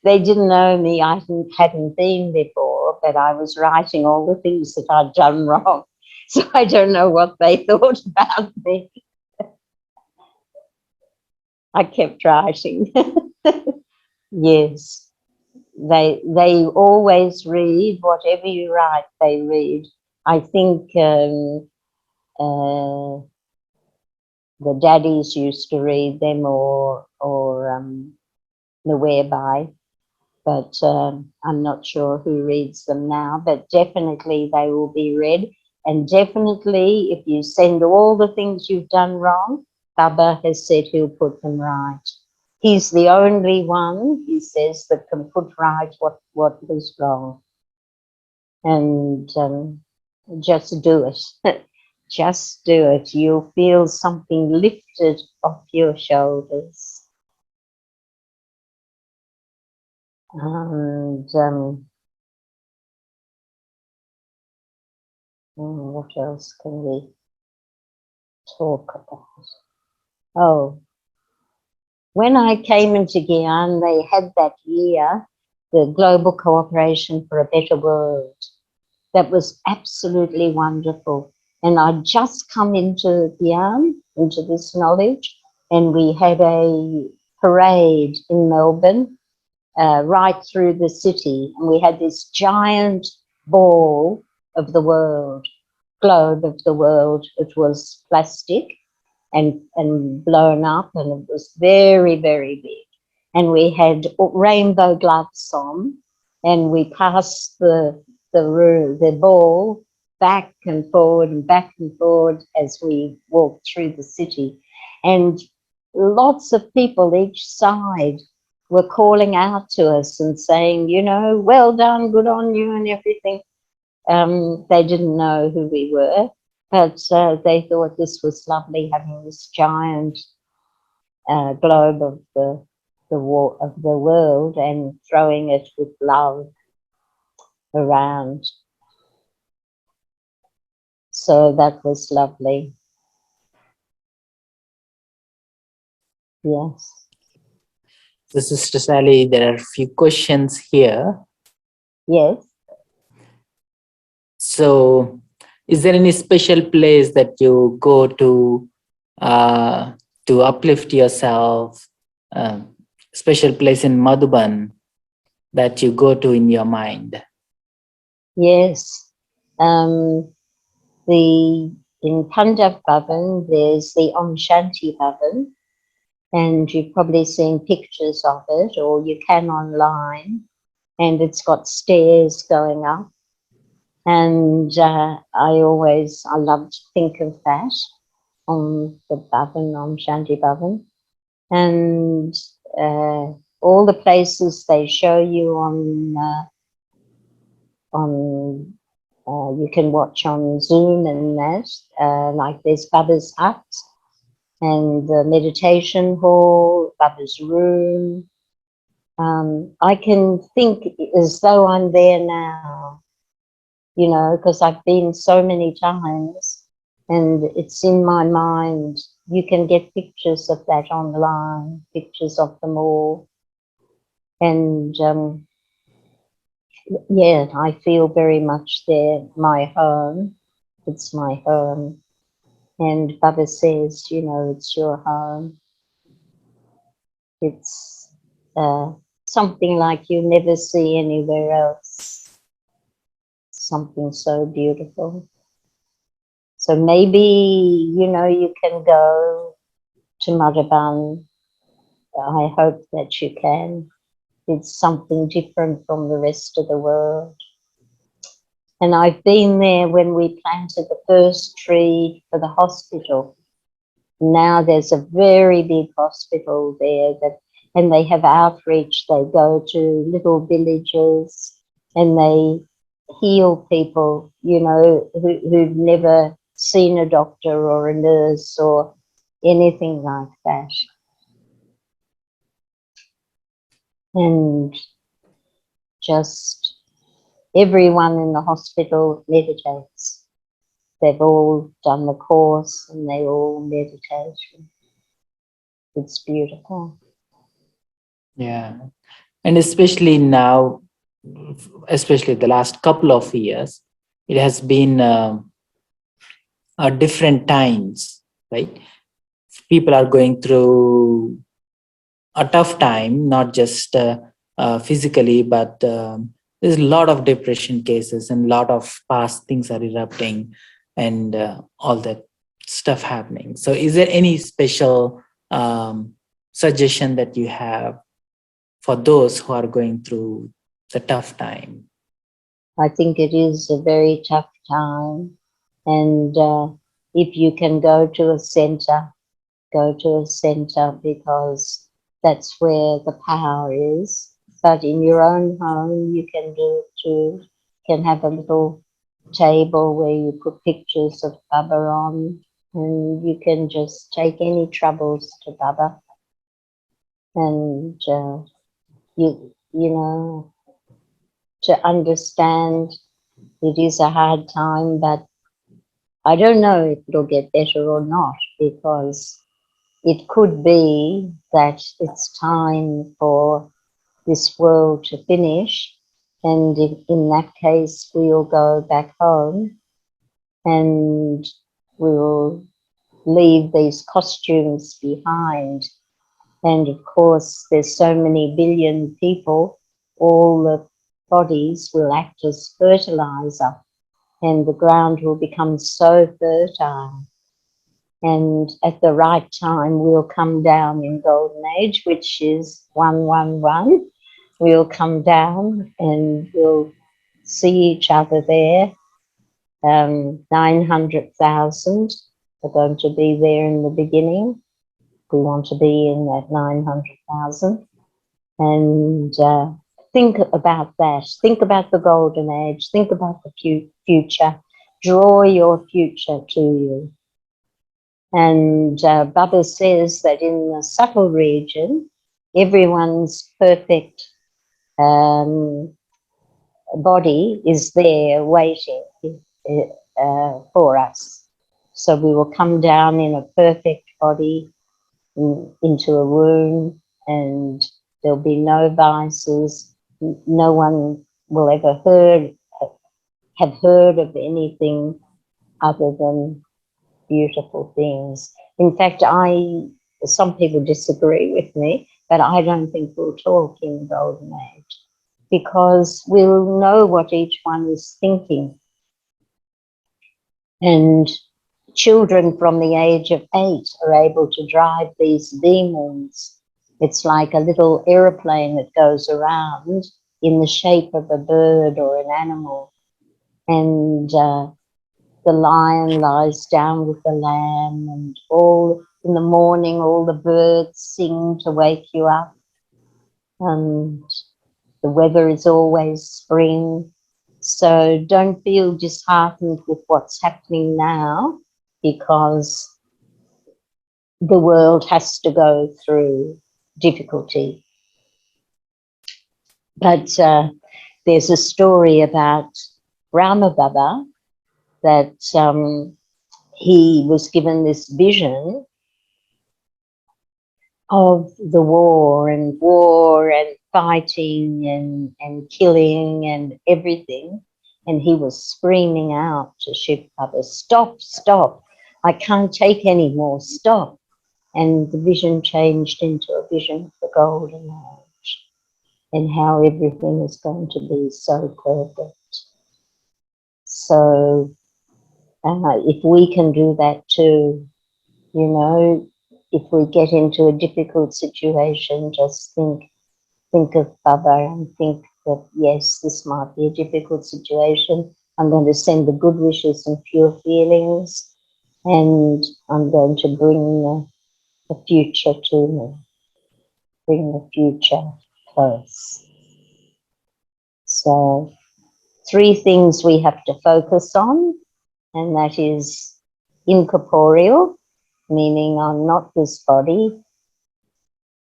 They didn't know me. I hadn't been before, but I was writing all the things that I'd done wrong. So I don't know what they thought about me. I kept writing. Yes, they always read whatever you write. They read. I think the daddies used to read them, or the whereby. But I'm not sure who reads them now, but definitely they will be read. And definitely, if you send all the things you've done wrong, Baba has said he'll put them right. He's the only one, he says, that can put right what was wrong. And just do it. Just do it. You'll feel something lifted off your shoulders. And what else can we talk about? Oh, when I came into Guyana, they had that year the Global Cooperation for a Better World. That was absolutely wonderful. And I'd just come into Guyana, into this knowledge, and we had a parade in Melbourne, right through the city. And we had this giant ball of the world, globe of the world. It was plastic and blown up, and it was very, very big. And we had rainbow gloves on, and we passed the ball back and forward as we walked through the city. And lots of people each side were calling out to us and saying, you know, well done, good on you and everything. They didn't know who we were, but they thought this was lovely, having this giant globe of the world and throwing it with love around. So that was lovely. Yes. So, Sister Sally, there are a few questions here. Yes. So, is there any special place that you go to uplift yourself? Special place in Madhuban that you go to in your mind? Yes. In Pandav Bhavan, there's the Om Shanti Bhavan, and you've probably seen pictures of it, or you can online, and it's got stairs going up. And I love to think of that on the Bhavan, on Shanti Bhavan. And all the places they show you you can watch on Zoom and that, like there's Baba's hut and the meditation hall, Baba's room. I can think as though I'm there now, you know, because I've been so many times and it's in my mind. You can get pictures of that online, pictures of them all. And yeah, I feel very much there, my home. It's my home. And Baba says, you know, it's your home. It's something like you never see anywhere else. Something so beautiful. So maybe, you know, you can go to Madhaban. I hope that you can. It's something different from the rest of the world. And I've been there when we planted the first tree for the hospital. Now there's a very big hospital there and they have outreach. They go to little villages and they heal people, you know, who've never seen a doctor or a nurse or anything like that. And just everyone in the hospital meditates. They've all done the course and they all meditate. It's beautiful. Yeah. And especially now, especially the last couple of years, it has been different times, right? People are going through a tough time, not just physically, but there's a lot of depression cases and a lot of past things are erupting and all that stuff happening. So, is there any special suggestion that you have for those who are going through the tough time? I think it is a very tough time. And if you can go to a center, go to a center, because that's where the power is. But in your own home, you can do it too. You can have a little table where you put pictures of Baba on, and you can just take any troubles to Baba. And you know, to understand it is a hard time, but I don't know if it'll get better or not, because it could be that it's time for this world to finish, and in that case, we'll go back home and we'll leave these costumes behind. And of course, there's so many billion people, all the bodies will act as fertilizer, and the ground will become so fertile. And at the right time, we'll come down in Golden Age, which is 111. We'll come down and we'll see each other there. 900,000 are going to be there in the beginning. We want to be in that 900,000. And think about that. Think about the Golden Age. Think about the future. Draw your future to you. And Baba says that in the subtle region, everyone's perfect body is there waiting for us. So we will come down in a perfect body into a room, and there'll be no vices. No one will ever have heard of anything other than beautiful things. In fact, some people disagree with me, but I don't think we'll talk in Golden Age, because we'll know what each one is thinking. And children from the age of 8 are able to drive these demons. It's like a little aeroplane that goes around in the shape of a bird or an animal. And the lion lies down with the lamb, and all in the morning, all the birds sing to wake you up. And the weather is always spring. So don't feel disheartened with what's happening now, because the world has to go through difficulty. But there's a story about Brahma Baba that he was given this vision of the war and fighting and killing and everything. And he was screaming out to Shiv Baba, stop, stop. I can't take any more, stop. And the vision changed into a vision of the Golden Age and how everything is going to be so perfect. So if we can do that too, you know, if we get into a difficult situation, just think of Baba and think that, yes, this might be a difficult situation. I'm going to send the good wishes and pure feelings, and I'm going to bring the future to me, bring the future close. So 3 things we have to focus on, and that is incorporeal, meaning I'm not this body.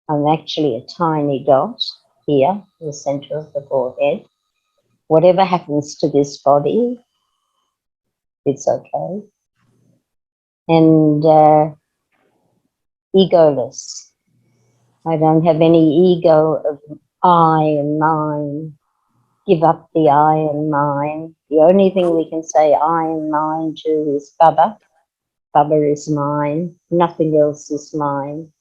I'm actually a tiny dot here in the center of the forehead. Whatever happens to this body, it's okay. And egoless. I don't have any ego of I and mine. Give up the I and mine. The only thing we can say I and mine to is Baba. Baba is mine. Nothing else is mine.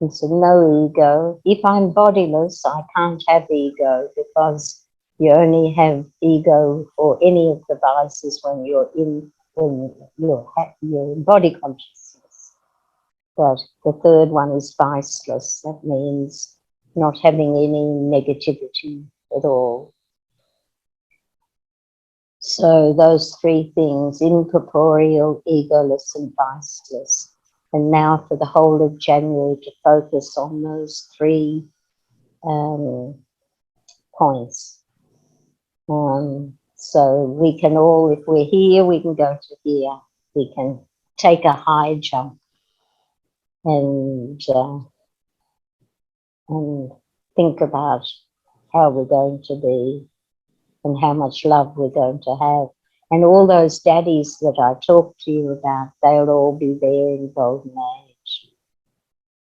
And so no ego. If I'm bodiless, I can't have ego because you only have ego for any of the vices when you're body consciousness. But the third one is viceless. That means not having any negativity at all. So those three things, incorporeal, egoless, and viceless. And now for the whole of January to focus on those three points. So we can all, if we're here, we can go to here. We can take a high jump and think about how we're going to be and how much love we're going to have. And all those daddies that I talked to you about, they'll all be there in golden age.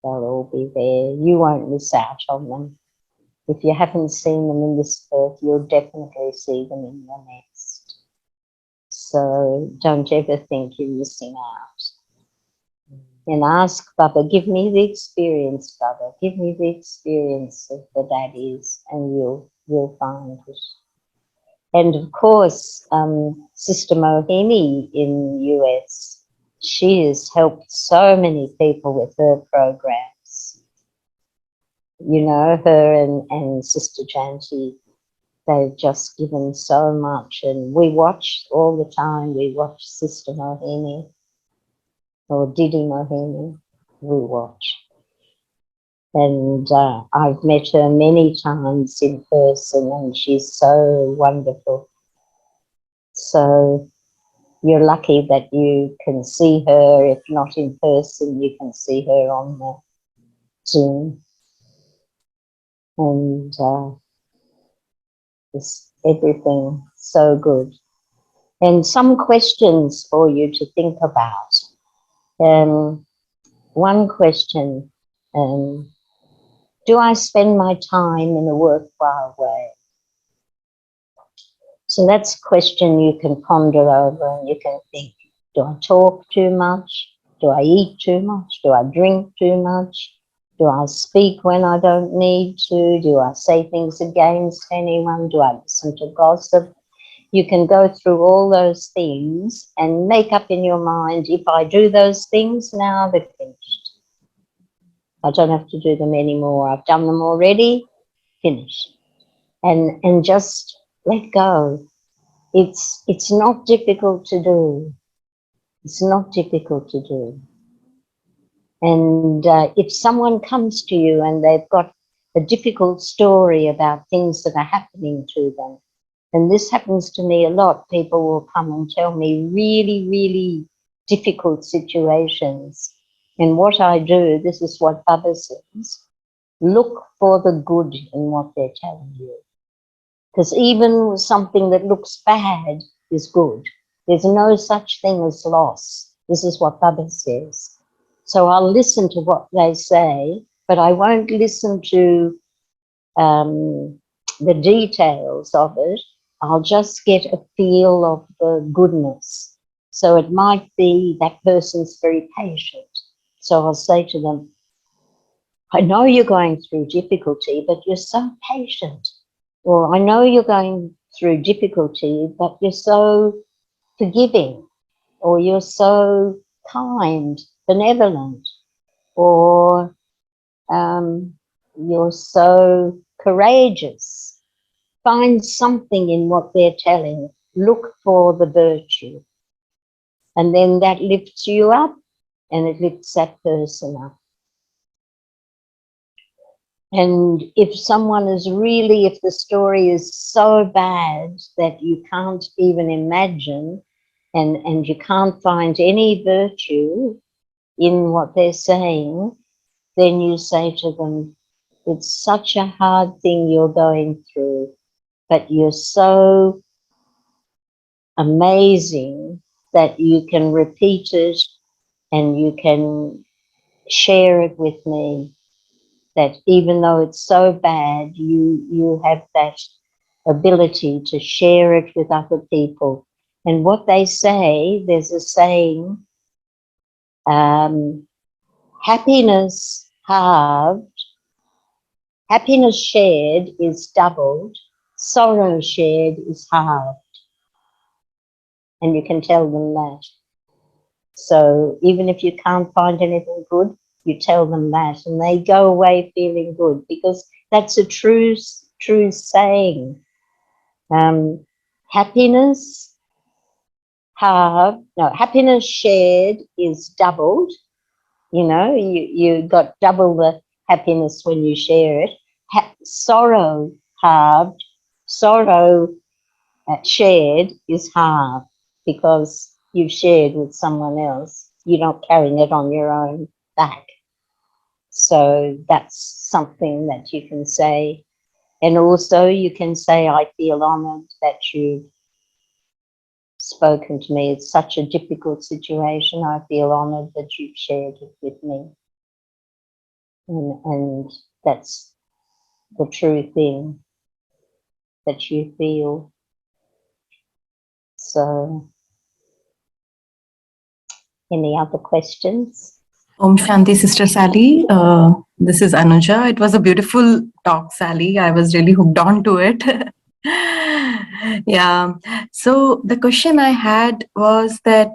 They'll all be there. You won't miss out on them. If you haven't seen them in this birth, you'll definitely see them in the next. So don't ever think you're missing out. And ask Baba, give me the experience, Baba. Give me the experience of the daddies, and you'll find it. And of course, Sister Mohini in US, she has helped so many people with her programs. You know, her and Sister Janti, they've just given so much. And we watch all the time. We watch Sister Mohini or Didi Mohini. We watch. And I've met her many times in person, and she's so wonderful. So you're lucky that you can see her. If not in person, you can see her on the Zoom. And just everything so good. And some questions for you to think about. One question, do I spend my time in a worthwhile way? So that's a question you can ponder over, and you can think, do I talk too much? Do I eat too much? Do I drink too much? Do I speak when I don't need to? Do I say things against anyone? Do I listen to gossip? You can go through all those things and make up in your mind, if I do those things now, they're finished. I don't have to do them anymore. I've done them already, finished. And just let go. It's not difficult to do. It's not difficult to do. And if someone comes to you and they've got a difficult story about things that are happening to them, and this happens to me a lot, people will come and tell me really, really difficult situations. And what I do, this is what Baba says, look for the good in what they're telling you. Because even something that looks bad is good. There's no such thing as loss. This is what Baba says. So I'll listen to what they say, but I won't listen to the details of it. I'll just get a feel of the goodness. So it might be that person's very patient. So I'll say to them, I know you're going through difficulty, but you're so patient. Or I know you're going through difficulty, but you're so forgiving. Or you're so kind, benevolent. Or you're so courageous. Find something in what they're telling. Look for the virtue. And then that lifts you up, and it lifts that person up. And if someone is really, if the story is so bad that you can't even imagine, and you can't find any virtue in what they're saying, then you say to them, it's such a hard thing you're going through, but you're so amazing that you can repeat it and you can share it with me. that even though it's so bad, you have that ability to share it with other people. And what they say, there's a saying, um, happiness halved, happiness shared is doubled, sorrow shared is halved. And you can tell them that. So even if you can't find anything good, you tell them that, and they go away feeling good, because that's a true saying. Happiness happiness shared is doubled. You know, you got double the happiness when you share it. Sorrow halved, sorrow shared is halved, because you've shared with someone else. You're not carrying it on your own back. So that's something that you can say. And also you can say, I feel honoured that you've spoken to me. It's such a difficult situation. I feel honoured that you've shared it with me. And that's the true thing that you feel. So, any other questions? Om Shanti, Sister Sally. This is Anuja. It was a beautiful talk, Sally. I was really hooked on to it. Yeah. So the question I had was that,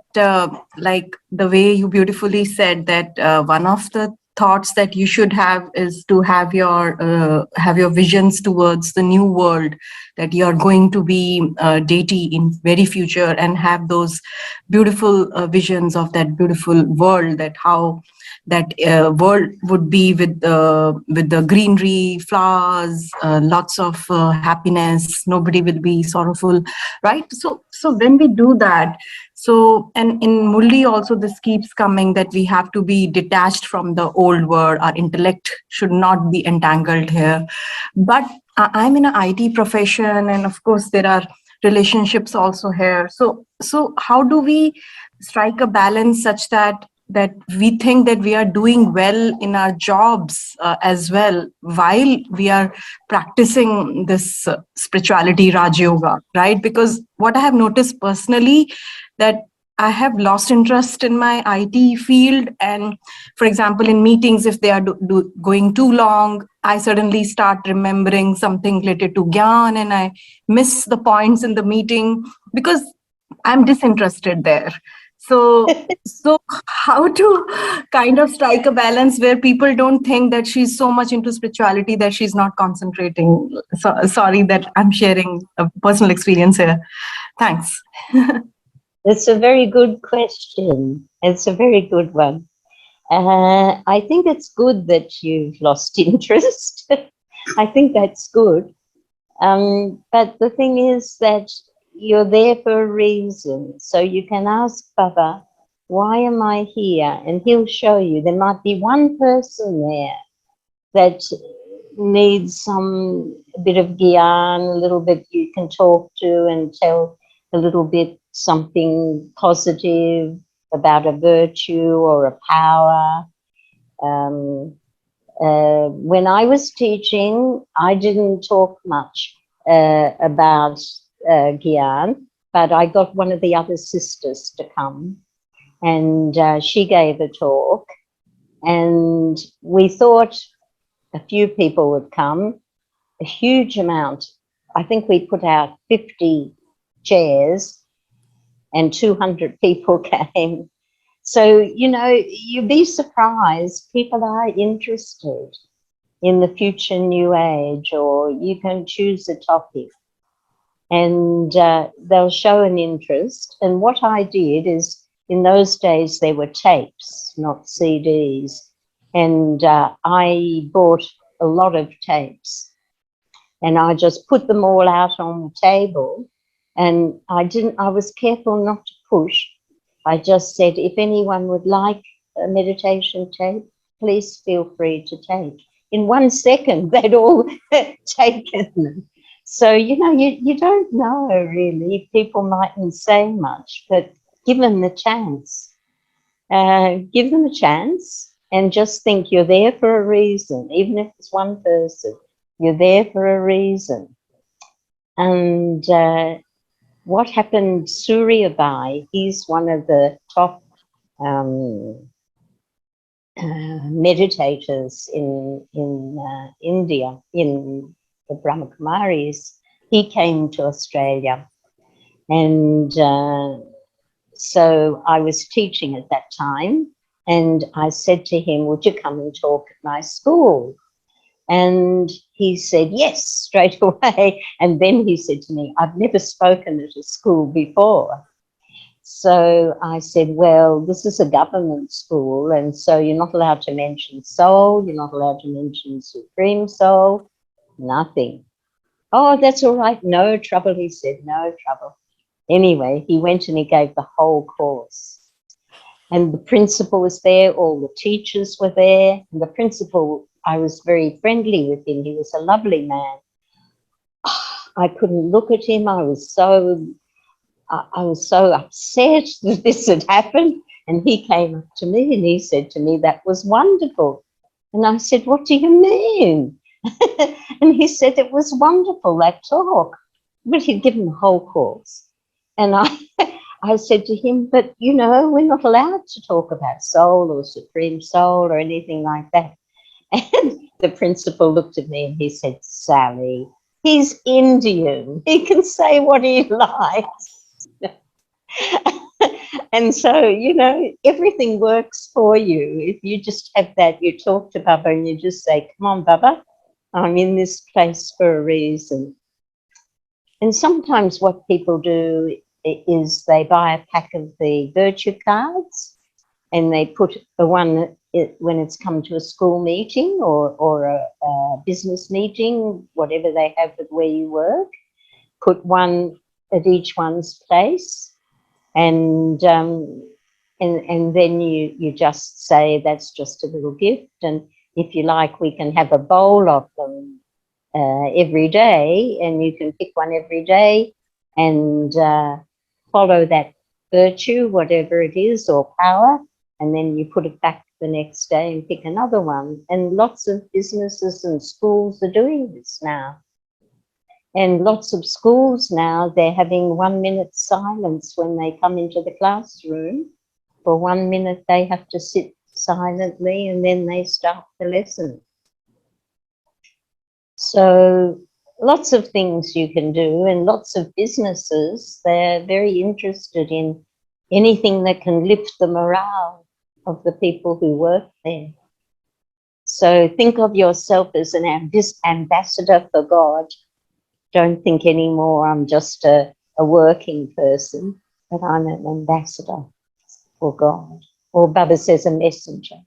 like the way you beautifully said that one of the thoughts that you should have is to have your visions towards the new world, that you are going to be deity in very future, and have those beautiful visions of that beautiful world, that how that world would be with the greenery, flowers, lots of happiness. Nobody will be sorrowful, right? So when we do that, so and in Murli also this keeps coming, that we have to be detached from the old world. Our intellect should not be entangled here. But I'm in an IT profession, and of course there are relationships also here. So how do we strike a balance such that we think that we are doing well in our jobs as well, while we are practicing this spirituality, Raj Yoga, right? Because what I have noticed personally, that I have lost interest in my IT field. And for example, in meetings, if they are going too long, I suddenly start remembering something related to Gyan, and I miss the points in the meeting because I'm disinterested there. So how to kind of strike a balance where people don't think that she's so much into spirituality that she's not concentrating? Sorry that I'm sharing a personal experience here. Thanks. It's a very good question. It's a very good one. I think it's good that you've lost interest. I think that's good. But the thing is that you're there for a reason. So you can ask Baba, why am I here? And he'll show you. There might be one person there that needs a bit of gyan, a little bit you can talk to and tell a little bit something positive about a virtue or a power. When I was teaching, I didn't talk much about Gyan, but I got one of the other sisters to come, and she gave a talk, and we thought a few people would come, a huge amount. I think we put out 50 chairs and 200 people came. So, you know, you'd be surprised. People are interested in the future new age, or you can choose a topic and they'll show an interest. And what I did is, in those days, there were tapes, not CDs. And I bought a lot of tapes, and I just put them all out on the table. And I was careful not to push. I just said, if anyone would like a meditation tape, please feel free to take. In 1 second, they'd all taken them. So, you know, you don't know really. People mightn't say much, but give them the chance. Give them a chance. And just think you're there for a reason, even if it's one person, you're there for a reason. And what happened, Suryabai, he's one of the top meditators in India, in the Brahma Kumaris. He came to Australia, and so I was teaching at that time, and I said to him, would you come and talk at my school? And he said yes straight away. And then he said to me, I've never spoken at a school before. So I said, well, this is a government school, and so you're not allowed to mention soul, you're not allowed to mention Supreme Soul, nothing. Oh, that's all right, no trouble, he said, no trouble. Anyway, he went and he gave the whole course. And the principal was there, all the teachers were there, and the principal, I was very friendly with him, he was a lovely man. I couldn't look at him, I was so upset that this had happened. And he came up to me and he said to me, that was wonderful. And I said, what do you mean? And he said, it was wonderful, that talk. But he'd given the whole course. And I said to him, but you know, we're not allowed to talk about soul or Supreme Soul or anything like that. And the principal looked at me and he said, Sally, he's Indian. He can say what he likes. And so, you know, everything works for you. If you just have that, you talk to Baba and you just say, come on, Baba, I'm in this place for a reason. And sometimes what people do is they buy a pack of the virtue cards and they put the one when it's come to a school meeting or a business meeting, whatever they have at where you work, put one at each one's place. And then you just say that's just a little gift, and if you like we can have a bowl of them every day, and you can pick one every day and follow that virtue, whatever it is, or power, and then you put it back the next day and pick another one. And lots of businesses and schools are doing this now. And lots of schools now, they're having 1 minute silence when they come into the classroom. For 1 minute, they have to sit silently and then they start the lesson. So lots of things you can do, and lots of businesses, they're very interested in anything that can lift the morale of the people who work there. So think of yourself as an ambassador for God. Don't think anymore, I'm just a working person, but I'm an ambassador for God. Or Baba says a messenger.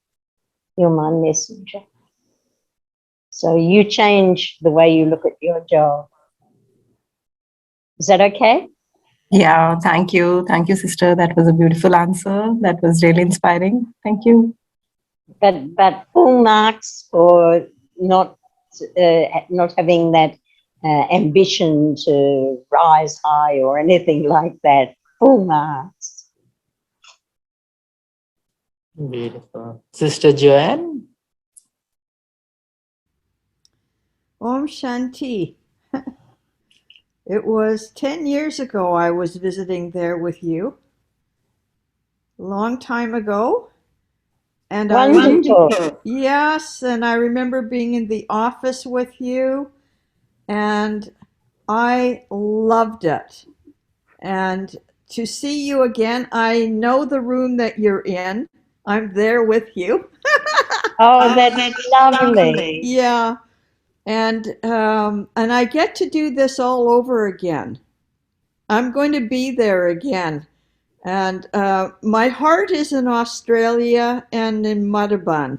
You're my messenger. So you change the way you look at your job. Is that okay? Yeah, thank you. Thank you, sister. That was a beautiful answer. That was really inspiring. Thank you. But full marks for not having that ambition to rise high or anything like that. Full marks. Beautiful. Sister Joanne? Om Shanti. It was 10 years ago I was visiting there with you. Long time ago. And Wonderful. Yes, and I remember being in the office with you, and I loved it. And to see you again, I know the room that you're in. I'm there with you. Oh, that's lovely. Yeah. And I get to do this all over again. I'm going to be there again. And my heart is in Australia and in Madhaban.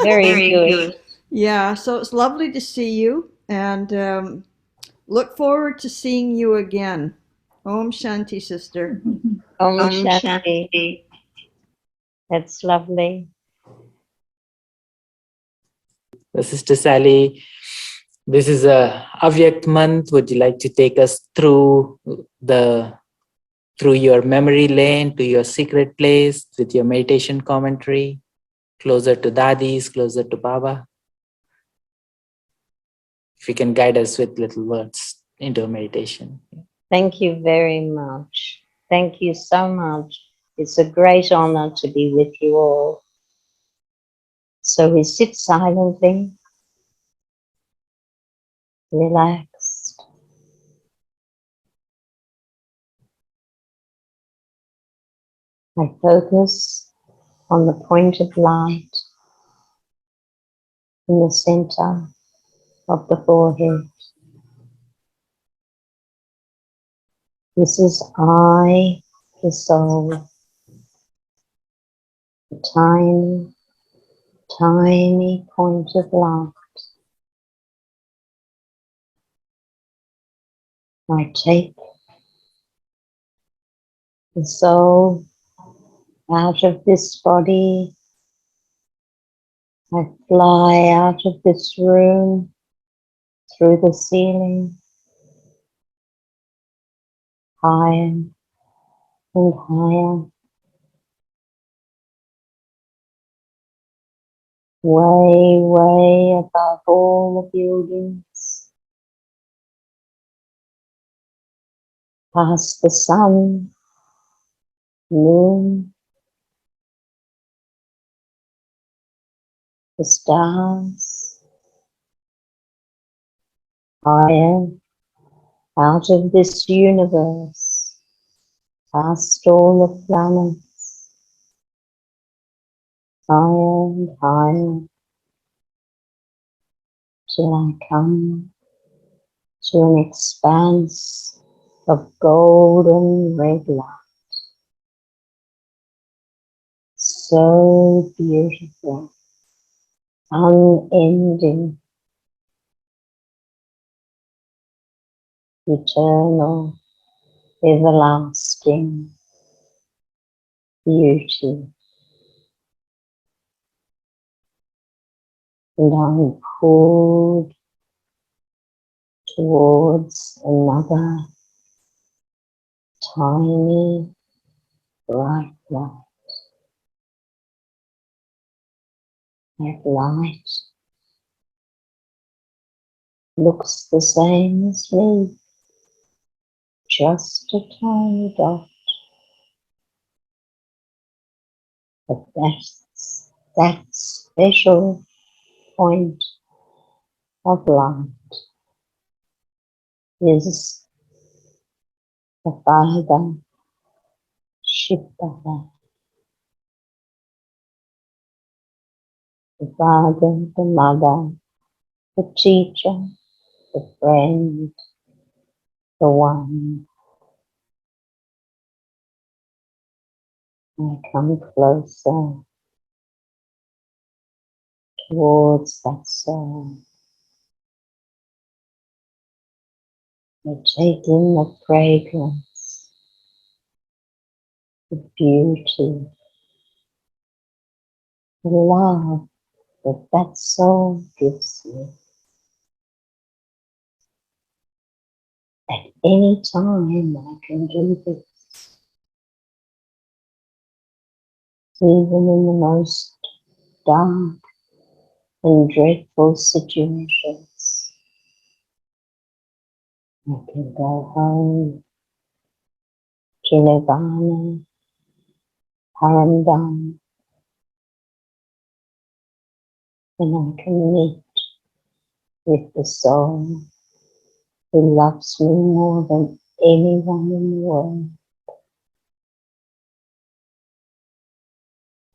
Very good. Yeah, so it's lovely to see you, and look forward to seeing you again. Om Shanti, sister. Om Shanti. That's lovely. Sister Sally, this is a Avyak month. Would you like to take us through the through your memory lane to your secret place with your meditation commentary, closer to Dadis, closer to Baba. If you can guide us with little words into a meditation. Thank you very much. Thank you so much. It's a great honor to be with you all. So we sit silently, relaxed. I focus on the point of light in the center of the forehead. This is I, the soul, a tiny, tiny point of light. I take the soul out of this body. I fly out of this room through the ceiling, higher and higher, way, way above all the buildings, past the sun, moon, the stars, higher out of this universe, past all the planets, higher and higher, till I come to an expanse of golden red light. So beautiful, unending, eternal, everlasting beauty. And I'm pulled towards another tiny bright light. That light looks the same as me, just a tiny dot, but that's that special point of light is the Father, Shiva, the Father, the Mother, the teacher, the friend, the one. I come closer towards that soul. I take in the fragrance, the beauty, the love that that soul gives me. At any time I can do this, even in the most dark and dreadful situations. I can go home to Nirvana, Paramdam, and I can meet with the soul who loves me more than anyone in the world.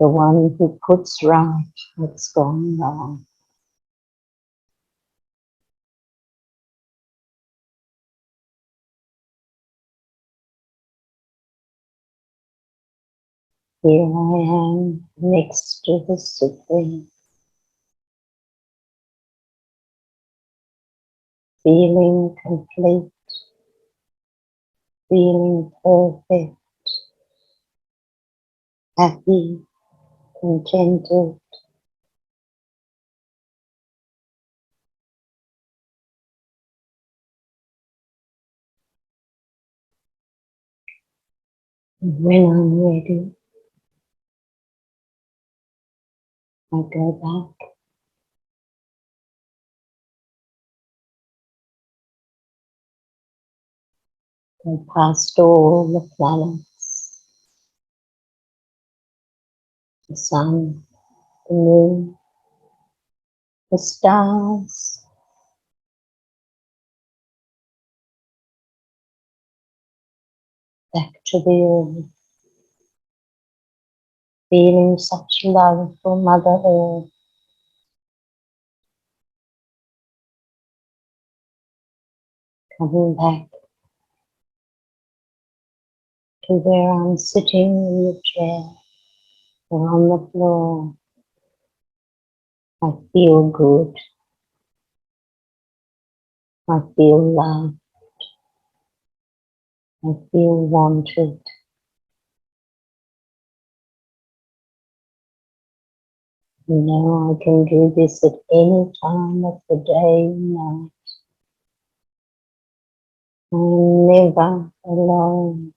The one who puts right what's gone wrong. Here I am next to the Supreme, feeling complete, feeling perfect, happy, contented. And when I'm ready, I go back. Go past all the planets, the sun, the moon, the stars, back to the earth, feeling such love for Mother Earth, coming back to where I'm sitting in the chair or on the floor. I feel good. I feel loved. I feel wanted. You know, I can do this at any time of the day and night. I'm never alone.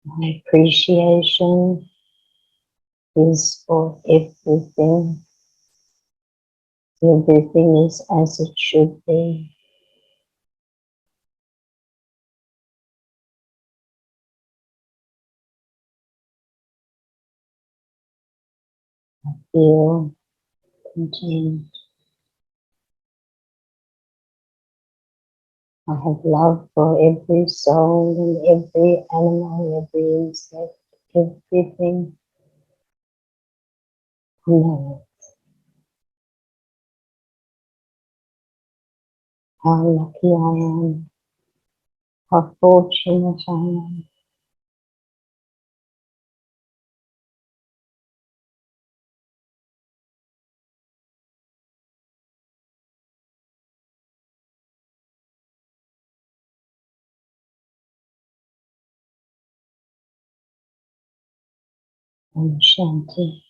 My appreciation is for everything. Everything is as it should be. Feel content. I have love for every soul and every animal, every insect, everything. I know how lucky I am, how fortunate I am. Om Shanti.